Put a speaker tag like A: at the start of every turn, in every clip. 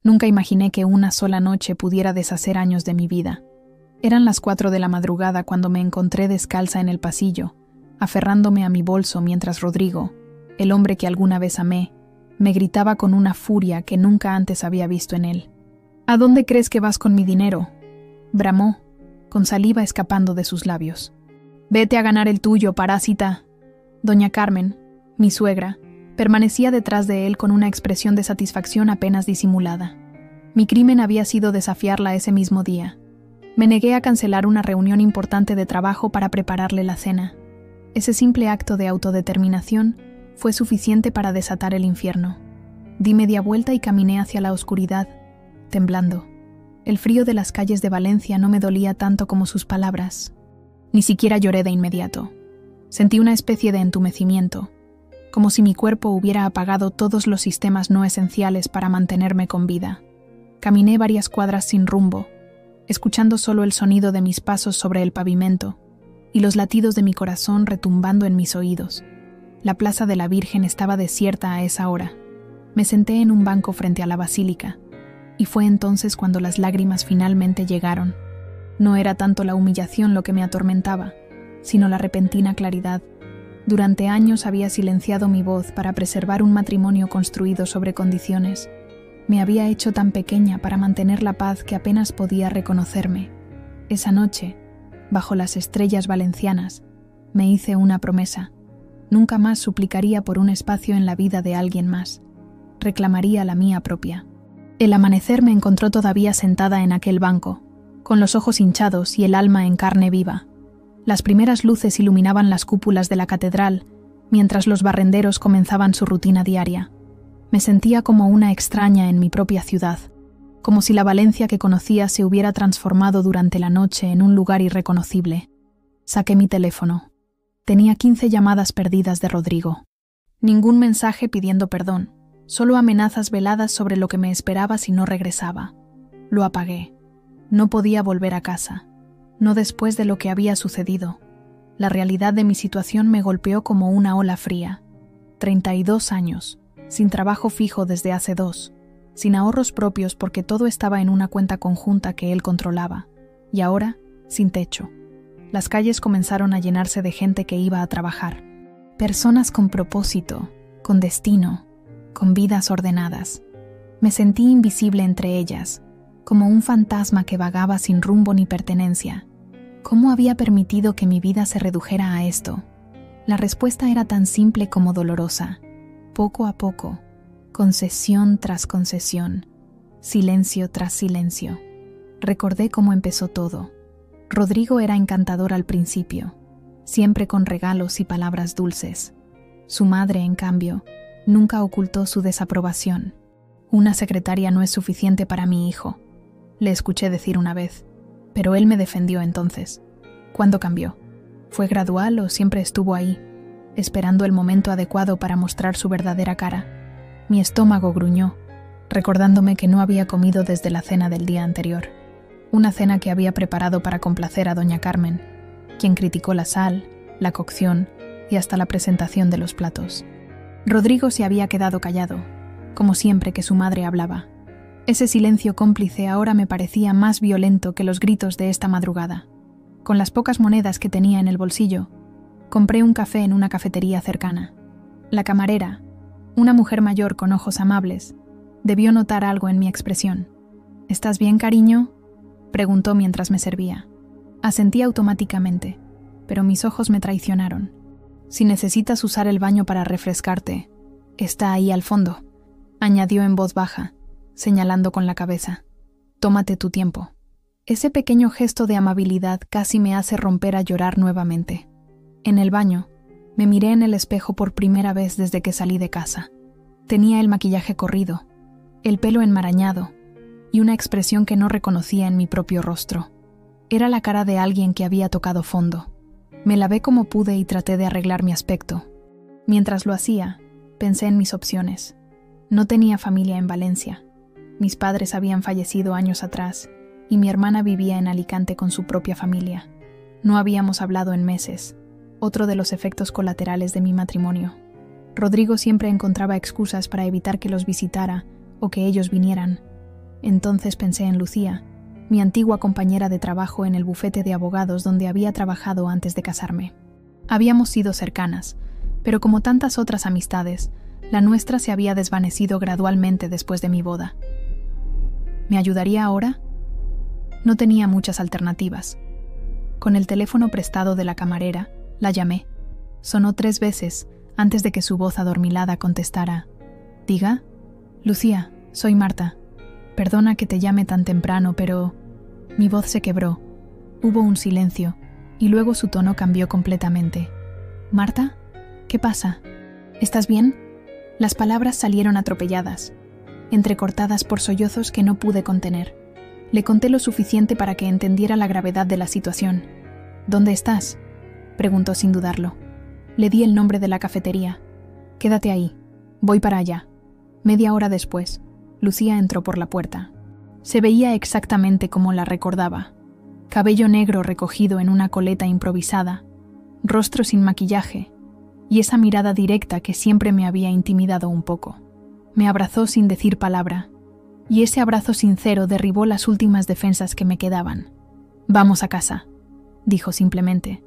A: Nunca imaginé que una sola noche pudiera deshacer años de mi vida. Eran las 4 de la madrugada cuando me encontré descalza en el pasillo, aferrándome a mi bolso mientras Rodrigo, el hombre que alguna vez amé, me gritaba con una furia que nunca antes había visto en él. «¿A dónde crees que vas con mi dinero?», bramó, con saliva escapando de sus labios. «Vete a ganar el tuyo, parásita». Doña Carmen, mi suegra, permanecía detrás de él con una expresión de satisfacción apenas disimulada. Mi crimen había sido desafiarla ese mismo día. Me negué a cancelar una reunión importante de trabajo para prepararle la cena. Ese simple acto de autodeterminación fue suficiente para desatar el infierno. Di media vuelta y caminé hacia la oscuridad, temblando. El frío de las calles de Valencia no me dolía tanto como sus palabras. Ni siquiera lloré de inmediato. Sentí una especie de entumecimiento, como si mi cuerpo hubiera apagado todos los sistemas no esenciales para mantenerme con vida. Caminé varias cuadras sin rumbo, escuchando solo el sonido de mis pasos sobre el pavimento y los latidos de mi corazón retumbando en mis oídos. La Plaza de la Virgen estaba desierta a esa hora. Me senté en un banco frente a la basílica, y fue entonces cuando las lágrimas finalmente llegaron. No era tanto la humillación lo que me atormentaba, sino la repentina claridad. Durante años había silenciado mi voz para preservar un matrimonio construido sobre condiciones. Me había hecho tan pequeña para mantener la paz que apenas podía reconocerme. Esa noche, bajo las estrellas valencianas, me hice una promesa. Nunca más suplicaría por un espacio en la vida de alguien más. Reclamaría la mía propia. El amanecer me encontró todavía sentada en aquel banco, con los ojos hinchados y el alma en carne viva. Las primeras luces iluminaban las cúpulas de la catedral, mientras los barrenderos comenzaban su rutina diaria. Me sentía como una extraña en mi propia ciudad, como si la Valencia que conocía se hubiera transformado durante la noche en un lugar irreconocible. Saqué mi teléfono. Tenía 15 llamadas perdidas de Rodrigo. Ningún mensaje pidiendo perdón, solo amenazas veladas sobre lo que me esperaba si no regresaba. Lo apagué. No podía volver a casa. No después de lo que había sucedido. La realidad de mi situación me golpeó como una ola fría. 32 años, sin trabajo fijo desde hace 2, sin ahorros propios porque todo estaba en una cuenta conjunta que él controlaba, y ahora, sin techo. Las calles comenzaron a llenarse de gente que iba a trabajar. Personas con propósito, con destino, con vidas ordenadas. Me sentí invisible entre ellas, como un fantasma que vagaba sin rumbo ni pertenencia. ¿Cómo había permitido que mi vida se redujera a esto? La respuesta era tan simple como dolorosa. Poco a poco, concesión tras concesión, silencio tras silencio. Recordé cómo empezó todo. Rodrigo era encantador al principio, siempre con regalos y palabras dulces. Su madre, en cambio, nunca ocultó su desaprobación. «Una secretaria no es suficiente para mi hijo», le escuché decir una vez, pero él me defendió entonces. ¿Cuándo cambió? ¿Fue gradual o siempre estuvo ahí, esperando el momento adecuado para mostrar su verdadera cara? Mi estómago gruñó, recordándome que no había comido desde la cena del día anterior. Una cena que había preparado para complacer a doña Carmen, quien criticó la sal, la cocción y hasta la presentación de los platos. Rodrigo se había quedado callado, como siempre que su madre hablaba. Ese silencio cómplice ahora me parecía más violento que los gritos de esta madrugada. Con las pocas monedas que tenía en el bolsillo, compré un café en una cafetería cercana. La camarera, una mujer mayor con ojos amables, debió notar algo en mi expresión. «¿Estás bien, cariño?», preguntó mientras me servía. Asentí automáticamente, pero mis ojos me traicionaron. «Si necesitas usar el baño para refrescarte, está ahí al fondo», añadió en voz baja, señalando con la cabeza. «Tómate tu tiempo». Ese pequeño gesto de amabilidad casi me hace romper a llorar nuevamente. En el baño, me miré en el espejo por primera vez desde que salí de casa. Tenía el maquillaje corrido, el pelo enmarañado y una expresión que no reconocía en mi propio rostro. Era la cara de alguien que había tocado fondo. Me lavé como pude y traté de arreglar mi aspecto. Mientras lo hacía, pensé en mis opciones. No tenía familia en Valencia. Mis padres habían fallecido años atrás y mi hermana vivía en Alicante con su propia familia. No habíamos hablado en meses, otro de los efectos colaterales de mi matrimonio. Rodrigo siempre encontraba excusas para evitar que los visitara o que ellos vinieran. Entonces pensé en Lucía, mi antigua compañera de trabajo en el bufete de abogados donde había trabajado antes de casarme. Habíamos sido cercanas, pero como tantas otras amistades, la nuestra se había desvanecido gradualmente después de mi boda. ¿Me ayudaría ahora? No tenía muchas alternativas. Con el teléfono prestado de la camarera, la llamé. Sonó 3 veces antes de que su voz adormilada contestara. «Diga». «Lucía, soy Marta. Perdona que te llame tan temprano, pero...». Mi voz se quebró. Hubo un silencio, y luego su tono cambió completamente. «¿Marta? ¿Qué pasa? ¿Estás bien?». Las palabras salieron atropelladas, entrecortadas por sollozos que no pude contener. Le conté lo suficiente para que entendiera la gravedad de la situación. «¿Dónde estás?», preguntó sin dudarlo. Le di el nombre de la cafetería. «Quédate ahí. Voy para allá». Media hora después, Lucía entró por la puerta. Se veía exactamente como la recordaba. Cabello negro recogido en una coleta improvisada, rostro sin maquillaje, y esa mirada directa que siempre me había intimidado un poco. Me abrazó sin decir palabra, y ese abrazo sincero derribó las últimas defensas que me quedaban. «Vamos a casa», dijo simplemente.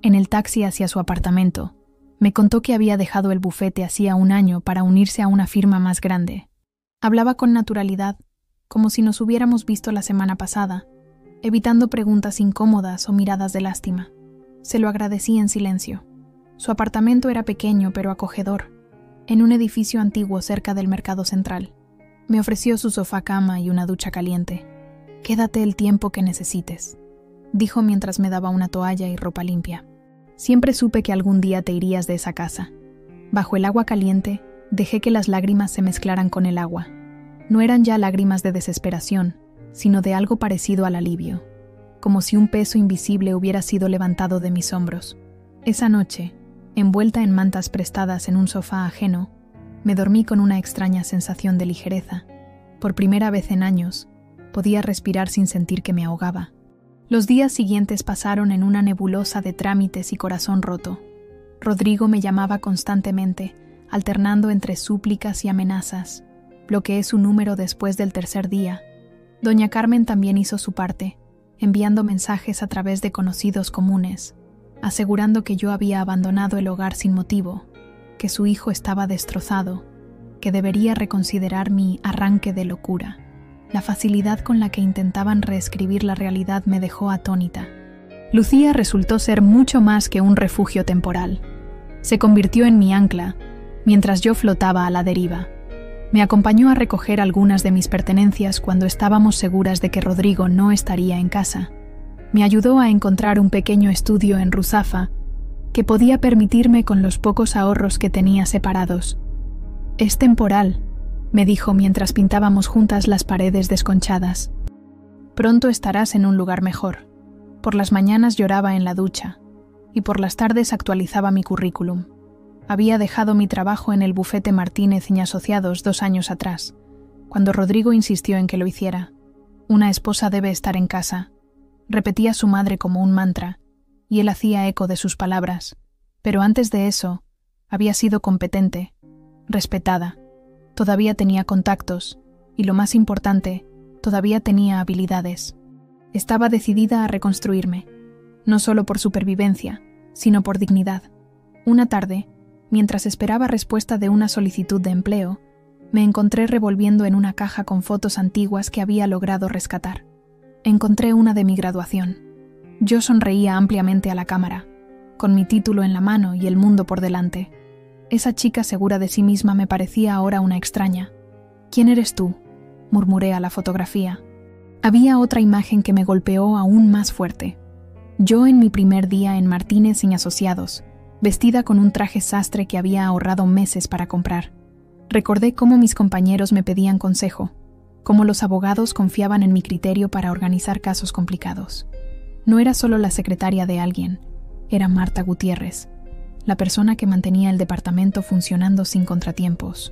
A: En el taxi hacia su apartamento, me contó que había dejado el bufete hacía 1 año para unirse a una firma más grande. Hablaba con naturalidad, como si nos hubiéramos visto la semana pasada, evitando preguntas incómodas o miradas de lástima. Se lo agradecí en silencio. Su apartamento era pequeño pero acogedor, en un edificio antiguo cerca del mercado central. Me ofreció su sofá-cama y una ducha caliente. «Quédate el tiempo que necesites», dijo mientras me daba una toalla y ropa limpia. «Siempre supe que algún día te irías de esa casa». Bajo el agua caliente, dejé que las lágrimas se mezclaran con el agua. No eran ya lágrimas de desesperación, sino de algo parecido al alivio, como si un peso invisible hubiera sido levantado de mis hombros. Esa noche, envuelta en mantas prestadas en un sofá ajeno, me dormí con una extraña sensación de ligereza. Por primera vez en años, podía respirar sin sentir que me ahogaba. Los días siguientes pasaron en una nebulosa de trámites y corazón roto. Rodrigo me llamaba constantemente, alternando entre súplicas y amenazas. Bloqueé su número después del 3er día. Doña Carmen también hizo su parte, enviando mensajes a través de conocidos comunes, asegurando que yo había abandonado el hogar sin motivo, que su hijo estaba destrozado, que debería reconsiderar mi arranque de locura. La facilidad con la que intentaban reescribir la realidad me dejó atónita. Lucía resultó ser mucho más que un refugio temporal. Se convirtió en mi ancla, mientras yo flotaba a la deriva. Me acompañó a recoger algunas de mis pertenencias cuando estábamos seguras de que Rodrigo no estaría en casa. Me ayudó a encontrar un pequeño estudio en Ruzafa que podía permitirme con los pocos ahorros que tenía separados. «Es temporal», me dijo mientras pintábamos juntas las paredes desconchadas. «Pronto estarás en un lugar mejor». Por las mañanas lloraba en la ducha y por las tardes actualizaba mi currículum. Había dejado mi trabajo en el bufete Martínez y Asociados 2 años atrás, cuando Rodrigo insistió en que lo hiciera. «Una esposa debe estar en casa», repetía su madre como un mantra, y él hacía eco de sus palabras. Pero antes de eso, había sido competente, respetada. Todavía tenía contactos, y lo más importante, todavía tenía habilidades. Estaba decidida a reconstruirme, no solo por supervivencia, sino por dignidad. Una tarde, mientras esperaba respuesta de una solicitud de empleo, me encontré revolviendo en una caja con fotos antiguas que había logrado rescatar. Encontré una de mi graduación. Yo sonreía ampliamente a la cámara, con mi título en la mano y el mundo por delante. Esa chica segura de sí misma me parecía ahora una extraña. «¿Quién eres tú?», murmuré a la fotografía. Había otra imagen que me golpeó aún más fuerte. Yo en mi primer día en Martínez y Asociados, vestida con un traje sastre que había ahorrado meses para comprar. Recordé cómo mis compañeros me pedían consejo, cómo los abogados confiaban en mi criterio para organizar casos complicados. No era solo la secretaria de alguien, era Marta Gutiérrez, la persona que mantenía el departamento funcionando sin contratiempos.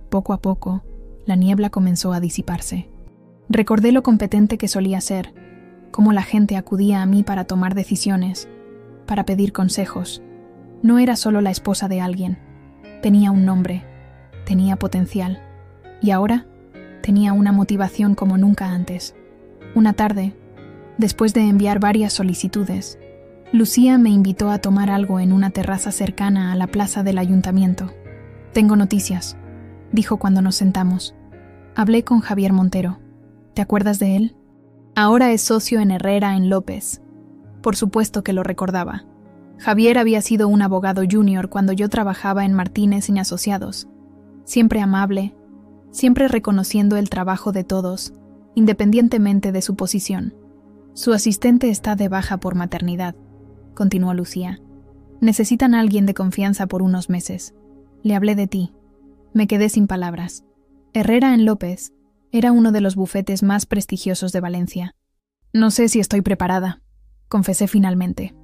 A: Poco a poco, la niebla comenzó a disiparse. Recordé lo competente que solía ser, cómo la gente acudía a mí para tomar decisiones, para pedir consejos. No era solo la esposa de alguien, tenía un nombre, tenía potencial. Y ahora, Tenía una motivación como nunca antes. Una tarde, después de enviar varias solicitudes, Lucía me invitó a tomar algo en una terraza cercana a la plaza del ayuntamiento. «Tengo noticias», dijo cuando nos sentamos. Hablé con Javier Montero. ¿Te acuerdas de él? Ahora es socio en Herrera en López. Por supuesto que lo recordaba. Javier había sido un abogado junior cuando yo trabajaba en Martínez y Asociados. Siempre amable, siempre reconociendo el trabajo de todos, independientemente de su posición. Su asistente está de baja por maternidad, continuó Lucía. Necesitan a alguien de confianza por unos meses. Le hablé de ti. Me quedé sin palabras. Herrera en López era uno de los bufetes más prestigiosos de Valencia. No sé si estoy preparada, confesé finalmente.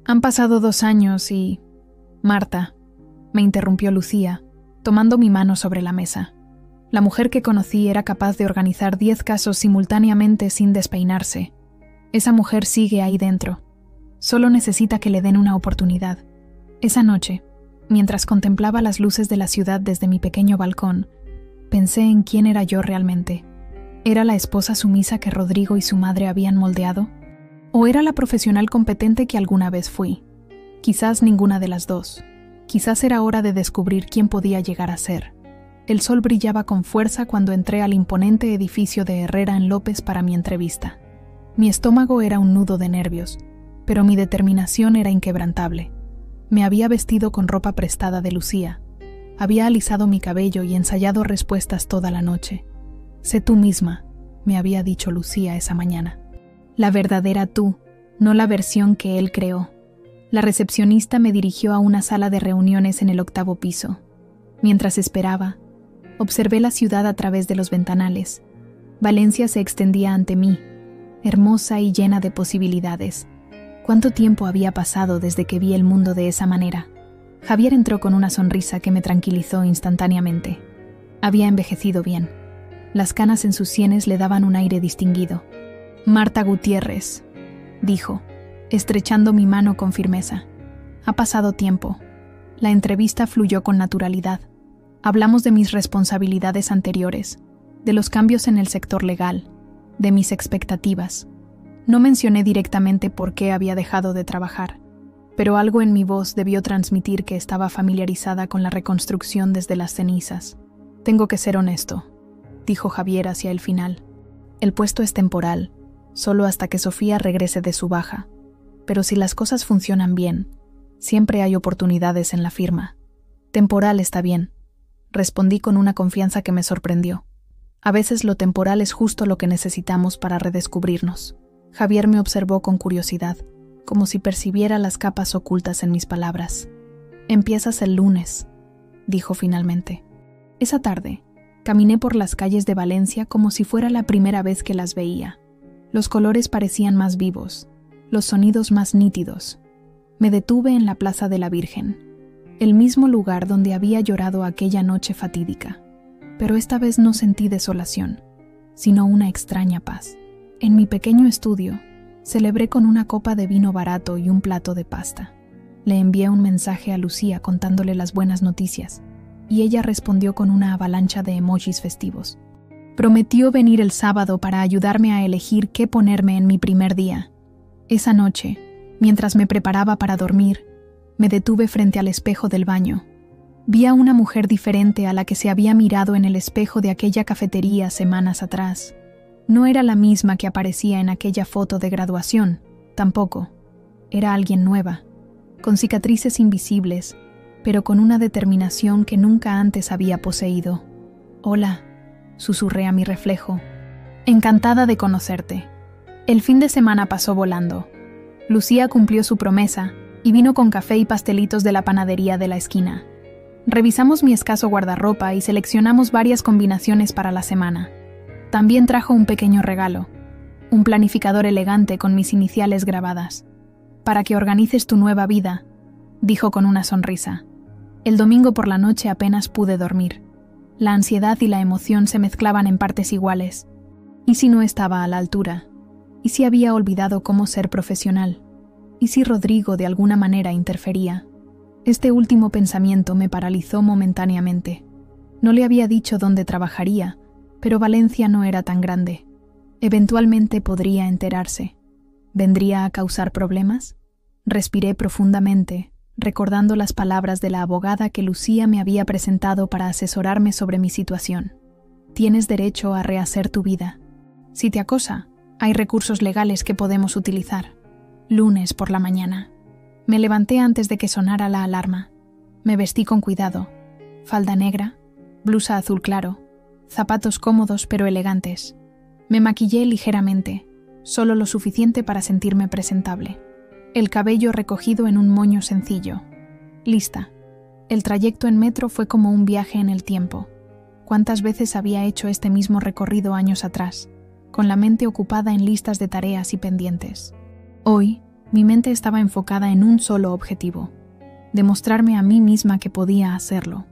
A: Han pasado 2 años y... Marta, me interrumpió Lucía, tomando mi mano sobre la mesa. La mujer que conocí era capaz de organizar 10 casos simultáneamente sin despeinarse. Esa mujer sigue ahí dentro. Solo necesita que le den una oportunidad. Esa noche, mientras contemplaba las luces de la ciudad desde mi pequeño balcón, pensé en quién era yo realmente. ¿Era la esposa sumisa que Rodrigo y su madre habían moldeado? ¿O era la profesional competente que alguna vez fui? Quizás ninguna de las dos. Quizás era hora de descubrir quién podía llegar a ser. El sol brillaba con fuerza cuando entré al imponente edificio de Herrera en López para mi entrevista. Mi estómago era un nudo de nervios, pero mi determinación era inquebrantable. Me había vestido con ropa prestada de Lucía. Había alisado mi cabello y ensayado respuestas toda la noche. «Sé tú misma», me había dicho Lucía esa mañana. La verdadera tú, no la versión que él creó. La recepcionista me dirigió a una sala de reuniones en el 8º piso. Mientras esperaba, observé la ciudad a través de los ventanales. Valencia se extendía ante mí, hermosa y llena de posibilidades. ¿Cuánto tiempo había pasado desde que vi el mundo de esa manera? Javier entró con una sonrisa que me tranquilizó instantáneamente. Había envejecido bien. Las canas en sus sienes le daban un aire distinguido. «Marta Gutiérrez», dijo, estrechando mi mano con firmeza. «Ha pasado tiempo». La entrevista fluyó con naturalidad. Hablamos de mis responsabilidades anteriores, de los cambios en el sector legal, de mis expectativas. No mencioné directamente por qué había dejado de trabajar, pero algo en mi voz debió transmitir que estaba familiarizada con la reconstrucción desde las cenizas. «Tengo que ser honesto», dijo Javier hacia el final. «El puesto es temporal, solo hasta que Sofía regrese de su baja. Pero si las cosas funcionan bien, siempre hay oportunidades en la firma». «Temporal está bien», respondí con una confianza que me sorprendió. A veces lo temporal es justo lo que necesitamos para redescubrirnos. Javier me observó con curiosidad, como si percibiera las capas ocultas en mis palabras. «Empiezas el lunes», dijo finalmente. Esa tarde, caminé por las calles de Valencia como si fuera la primera vez que las veía. Los colores parecían más vivos, los sonidos más nítidos. Me detuve en la Plaza de la Virgen, el mismo lugar donde había llorado aquella noche fatídica. Pero esta vez no sentí desolación, sino una extraña paz. En mi pequeño estudio, celebré con una copa de vino barato y un plato de pasta. Le envié un mensaje a Lucía contándole las buenas noticias, y ella respondió con una avalancha de emojis festivos. Prometió venir el sábado para ayudarme a elegir qué ponerme en mi primer día. Esa noche, mientras me preparaba para dormir, me detuve frente al espejo del baño. Vi a una mujer diferente a la que se había mirado en el espejo de aquella cafetería semanas atrás. No era la misma que aparecía en aquella foto de graduación, tampoco. Era alguien nueva, con cicatrices invisibles, pero con una determinación que nunca antes había poseído. «Hola», susurré a mi reflejo. «Encantada de conocerte». El fin de semana pasó volando. Lucía cumplió su promesa y vino con café y pastelitos de la panadería de la esquina. Revisamos mi escaso guardarropa y seleccionamos varias combinaciones para la semana. También trajo un pequeño regalo, un planificador elegante con mis iniciales grabadas. «Para que organices tu nueva vida», dijo con una sonrisa. El domingo por la noche apenas pude dormir. La ansiedad y la emoción se mezclaban en partes iguales. ¿Y si no estaba a la altura? ¿Y si había olvidado cómo ser profesional? ¿Y si Rodrigo de alguna manera interfería? Este último pensamiento me paralizó momentáneamente. No le había dicho dónde trabajaría, Pero Valencia no era tan grande. Eventualmente podría enterarse. ¿Vendría a causar problemas? Respiré profundamente, recordando las palabras de la abogada que Lucía me había presentado para asesorarme sobre mi situación. Tienes derecho a rehacer tu vida. Si te acosa, hay recursos legales que podemos utilizar. Lunes por la mañana. Me levanté antes de que sonara la alarma. Me vestí con cuidado. Falda negra, blusa azul claro, zapatos cómodos pero elegantes. Me maquillé ligeramente, solo lo suficiente para sentirme presentable. El cabello recogido en un moño sencillo. Lista. El trayecto en metro fue como un viaje en el tiempo. ¿Cuántas veces había hecho este mismo recorrido años atrás, con la mente ocupada en listas de tareas y pendientes? Hoy, mi mente estaba enfocada en un solo objetivo: demostrarme a mí misma que podía hacerlo.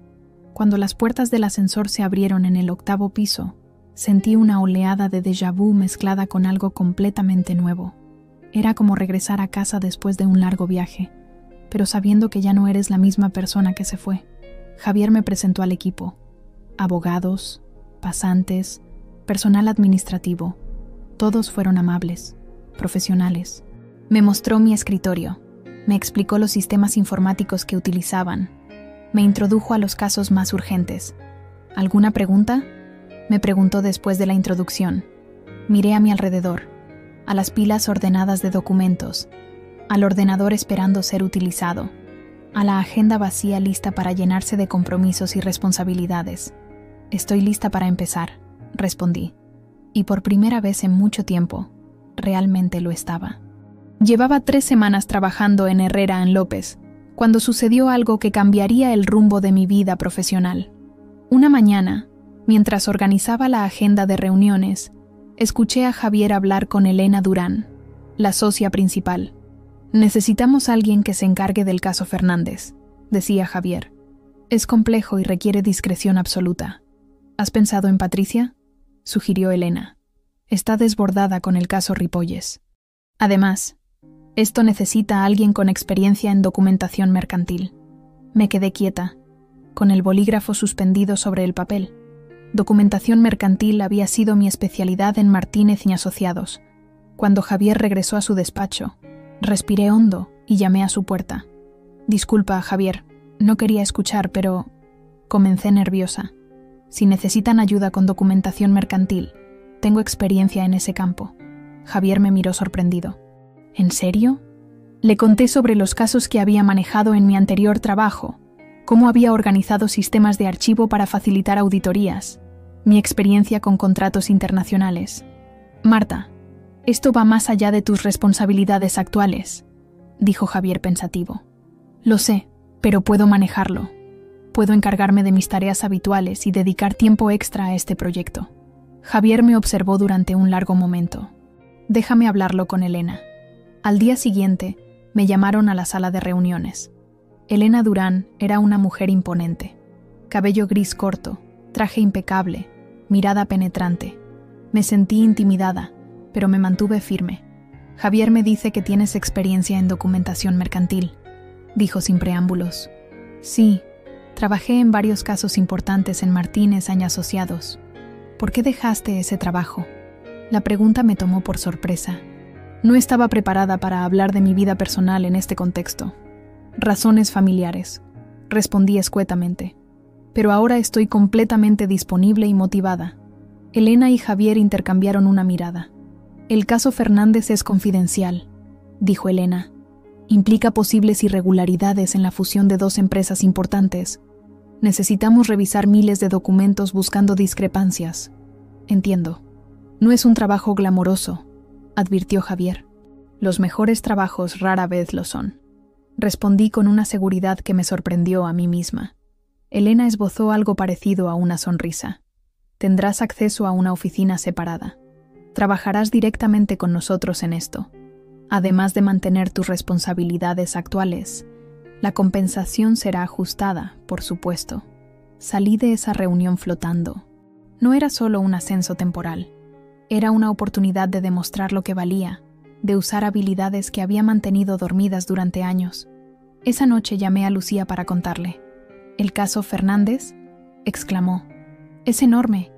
A: Cuando las puertas del ascensor se abrieron en el 8º piso, sentí una oleada de déjà vu mezclada con algo completamente nuevo. Era como regresar a casa después de un largo viaje, pero sabiendo que ya no eres la misma persona que se fue. Javier me presentó al equipo: abogados, pasantes, personal administrativo. Todos fueron amables, profesionales. Me mostró mi escritorio, me explicó los sistemas informáticos que utilizaban, me introdujo a los casos más urgentes. ¿Alguna pregunta?, me preguntó después de la introducción. Miré a mi alrededor, a las pilas ordenadas de documentos, al ordenador esperando ser utilizado, a la agenda vacía lista para llenarse de compromisos y responsabilidades. Estoy lista para empezar, respondí. Y por primera vez en mucho tiempo, realmente lo estaba. Llevaba 3 semanas trabajando en Herrera en López, cuando sucedió algo que cambiaría el rumbo de mi vida profesional. Una mañana, mientras organizaba la agenda de reuniones, escuché a Javier hablar con Elena Durán, la socia principal. «Necesitamos a alguien que se encargue del caso Fernández», decía Javier. «Es complejo y requiere discreción absoluta». «¿Has pensado en Patricia?», sugirió Elena. «Está desbordada con el caso Ripolles. Además, esto necesita a alguien con experiencia en documentación mercantil». Me quedé quieta, con el bolígrafo suspendido sobre el papel. Documentación mercantil había sido mi especialidad en Martínez y Asociados. Cuando Javier regresó a su despacho, respiré hondo y llamé a su puerta. «Disculpa, Javier, no quería escuchar, pero...». Comencé nerviosa. «Si necesitan ayuda con documentación mercantil, tengo experiencia en ese campo». Javier me miró sorprendido. «¿En serio?». Le conté sobre los casos que había manejado en mi anterior trabajo, cómo había organizado sistemas de archivo para facilitar auditorías, mi experiencia con contratos internacionales. «Marta, esto va más allá de tus responsabilidades actuales», dijo Javier pensativo. «Lo sé, pero puedo manejarlo. Puedo encargarme de mis tareas habituales y dedicar tiempo extra a este proyecto». Javier me observó durante un largo momento. «Déjame hablarlo con Elena». Al día siguiente, me llamaron a la sala de reuniones. Elena Durán era una mujer imponente. Cabello gris corto, traje impecable, mirada penetrante. Me sentí intimidada, pero me mantuve firme. «Javier me dice que tienes experiencia en documentación mercantil», dijo sin preámbulos. «Sí, trabajé en varios casos importantes en Martínez y Asociados». «¿Por qué dejaste ese trabajo?». La pregunta me tomó por sorpresa. No estaba preparada para hablar de mi vida personal en este contexto. «Razones familiares», respondí escuetamente. «Pero ahora estoy completamente disponible y motivada». Elena y Javier intercambiaron una mirada. «El caso Fernández es confidencial», dijo Elena. «Implica posibles irregularidades en la fusión de 2 empresas importantes. Necesitamos revisar miles de documentos buscando discrepancias». «Entiendo. No es un trabajo glamoroso», advirtió Javier. «Los mejores trabajos rara vez lo son», respondí con una seguridad que me sorprendió a mí misma. Elena esbozó algo parecido a una sonrisa. «Tendrás acceso a una oficina separada. Trabajarás directamente con nosotros en esto. Además de mantener tus responsabilidades actuales, la compensación será ajustada, por supuesto». Salí de esa reunión flotando. No era solo un ascenso temporal. Era una oportunidad de demostrar lo que valía, de usar habilidades que había mantenido dormidas durante años. Esa noche llamé a Lucía para contarle. «¿El caso Fernández?», exclamó. «Es enorme.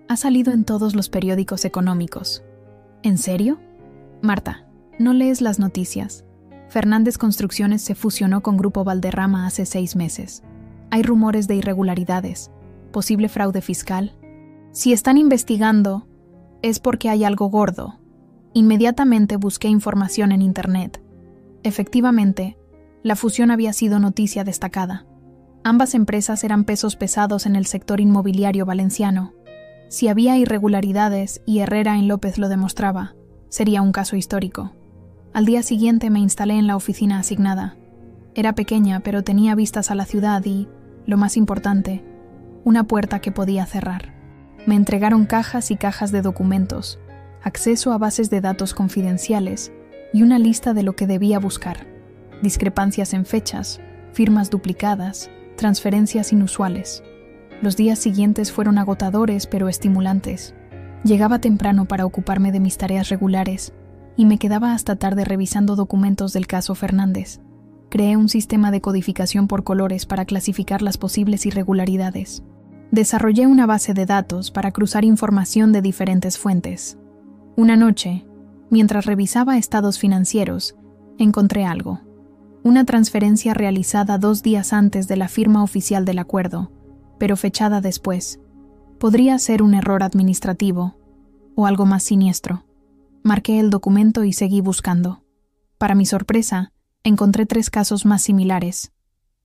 A: Ha salido en todos los periódicos económicos. ¿En serio? Marta, ¿no lees las noticias? Fernández Construcciones se fusionó con Grupo Valderrama hace 6 meses. Hay rumores de irregularidades, posible fraude fiscal. Si están investigando, es porque hay algo gordo. Inmediatamente busqué información en Internet. Efectivamente, la fusión había sido noticia destacada. Ambas empresas eran pesos pesados en el sector inmobiliario valenciano. Si había irregularidades y Herrera en López lo demostraba, sería un caso histórico. Al día siguiente me instalé en la oficina asignada. Era pequeña, pero tenía vistas a la ciudad y, lo más importante, una puerta que podía cerrar. Me entregaron cajas y cajas de documentos, acceso a bases de datos confidenciales y una lista de lo que debía buscar: discrepancias en fechas, firmas duplicadas, transferencias inusuales. Los días siguientes fueron agotadores pero estimulantes. Llegaba temprano para ocuparme de mis tareas regulares y me quedaba hasta tarde revisando documentos del caso Fernández. Creé un sistema de codificación por colores para clasificar las posibles irregularidades. Desarrollé una base de datos para cruzar información de diferentes fuentes. Una noche, mientras revisaba estados financieros, encontré algo. Una transferencia realizada 2 días antes de la firma oficial del acuerdo, pero fechada después. Podría ser un error administrativo o algo más siniestro. Marqué el documento y seguí buscando. Para mi sorpresa, encontré 3 casos más similares.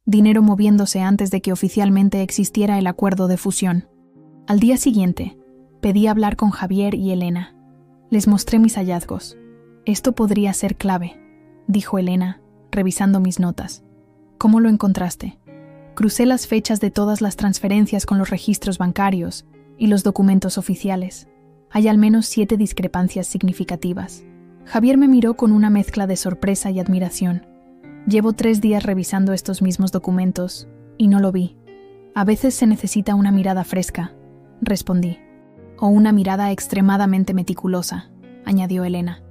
A: Dinero moviéndose antes de que oficialmente existiera el acuerdo de fusión. Al día siguiente, pedí hablar con Javier y Elena. Les mostré mis hallazgos. Esto podría ser clave, dijo Elena, revisando mis notas. ¿Cómo lo encontraste? Crucé las fechas de todas las transferencias con los registros bancarios y los documentos oficiales. Hay al menos 7 discrepancias significativas. Javier me miró con una mezcla de sorpresa y admiración. Llevo 3 días revisando estos mismos documentos y no lo vi. A veces se necesita una mirada fresca, respondí. O una mirada extremadamente meticulosa, añadió Elena.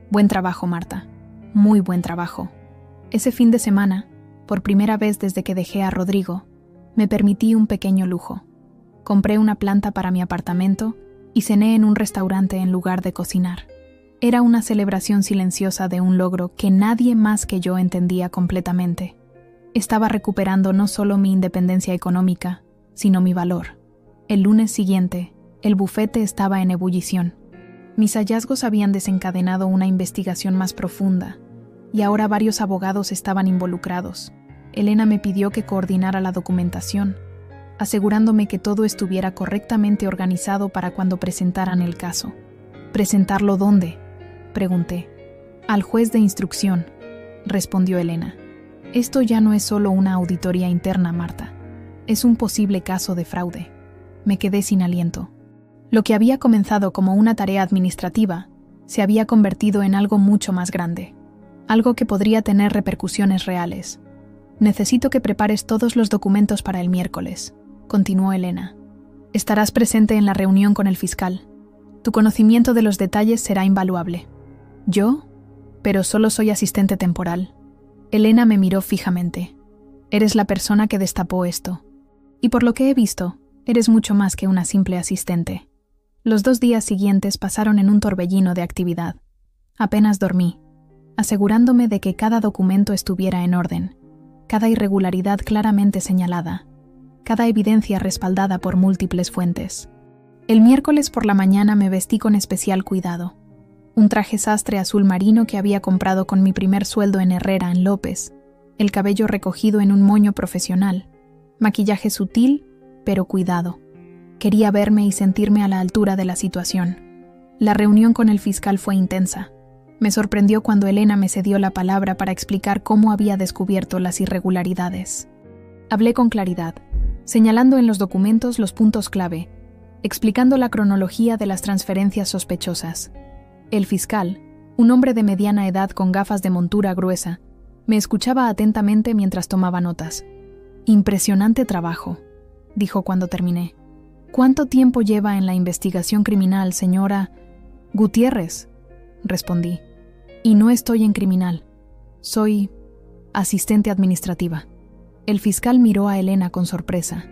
A: Buen trabajo, Marta. Muy buen trabajo. Ese fin de semana, por primera vez desde que dejé a Rodrigo, me permití un pequeño lujo. Compré una planta para mi apartamento y cené en un restaurante en lugar de cocinar. Era una celebración silenciosa de un logro que nadie más que yo entendía completamente. Estaba recuperando no solo mi independencia económica, sino mi valor. El lunes siguiente, el bufete estaba en ebullición. Mis hallazgos habían desencadenado una investigación más profunda, y ahora varios abogados estaban involucrados. Elena me pidió que coordinara la documentación, asegurándome que todo estuviera correctamente organizado para cuando presentaran el caso. ¿Presentarlo dónde?, pregunté. Al juez de instrucción, respondió Elena. Esto ya no es solo una auditoría interna, Marta. Es un posible caso de fraude. Me quedé sin aliento. Lo que había comenzado como una tarea administrativa se había convertido en algo mucho más grande. Algo que podría tener repercusiones reales. Necesito que prepares todos los documentos para el miércoles, continuó Elena. Estarás presente en la reunión con el fiscal. Tu conocimiento de los detalles será invaluable. ¿Yo? Pero solo soy asistente temporal. Elena me miró fijamente. Eres la persona que destapó esto. Y por lo que he visto, eres mucho más que una simple asistente. Los 2 días siguientes pasaron en un torbellino de actividad. Apenas dormí, asegurándome de que cada documento estuviera en orden, cada irregularidad claramente señalada, cada evidencia respaldada por múltiples fuentes. El miércoles por la mañana me vestí con especial cuidado. Un traje sastre azul marino que había comprado con mi primer sueldo en Herrera en López, el cabello recogido en un moño profesional, maquillaje sutil, pero cuidado. Quería verme y sentirme a la altura de la situación. La reunión con el fiscal fue intensa. Me sorprendió cuando Elena me cedió la palabra para explicar cómo había descubierto las irregularidades. Hablé con claridad, señalando en los documentos los puntos clave, explicando la cronología de las transferencias sospechosas. El fiscal, un hombre de mediana edad con gafas de montura gruesa, me escuchaba atentamente mientras tomaba notas. Impresionante trabajo, dijo cuando terminé. ¿Cuánto tiempo lleva en la investigación criminal, señora Gutiérrez?, respondí. Y no estoy en criminal. Soy asistente administrativa. El fiscal miró a Elena con sorpresa.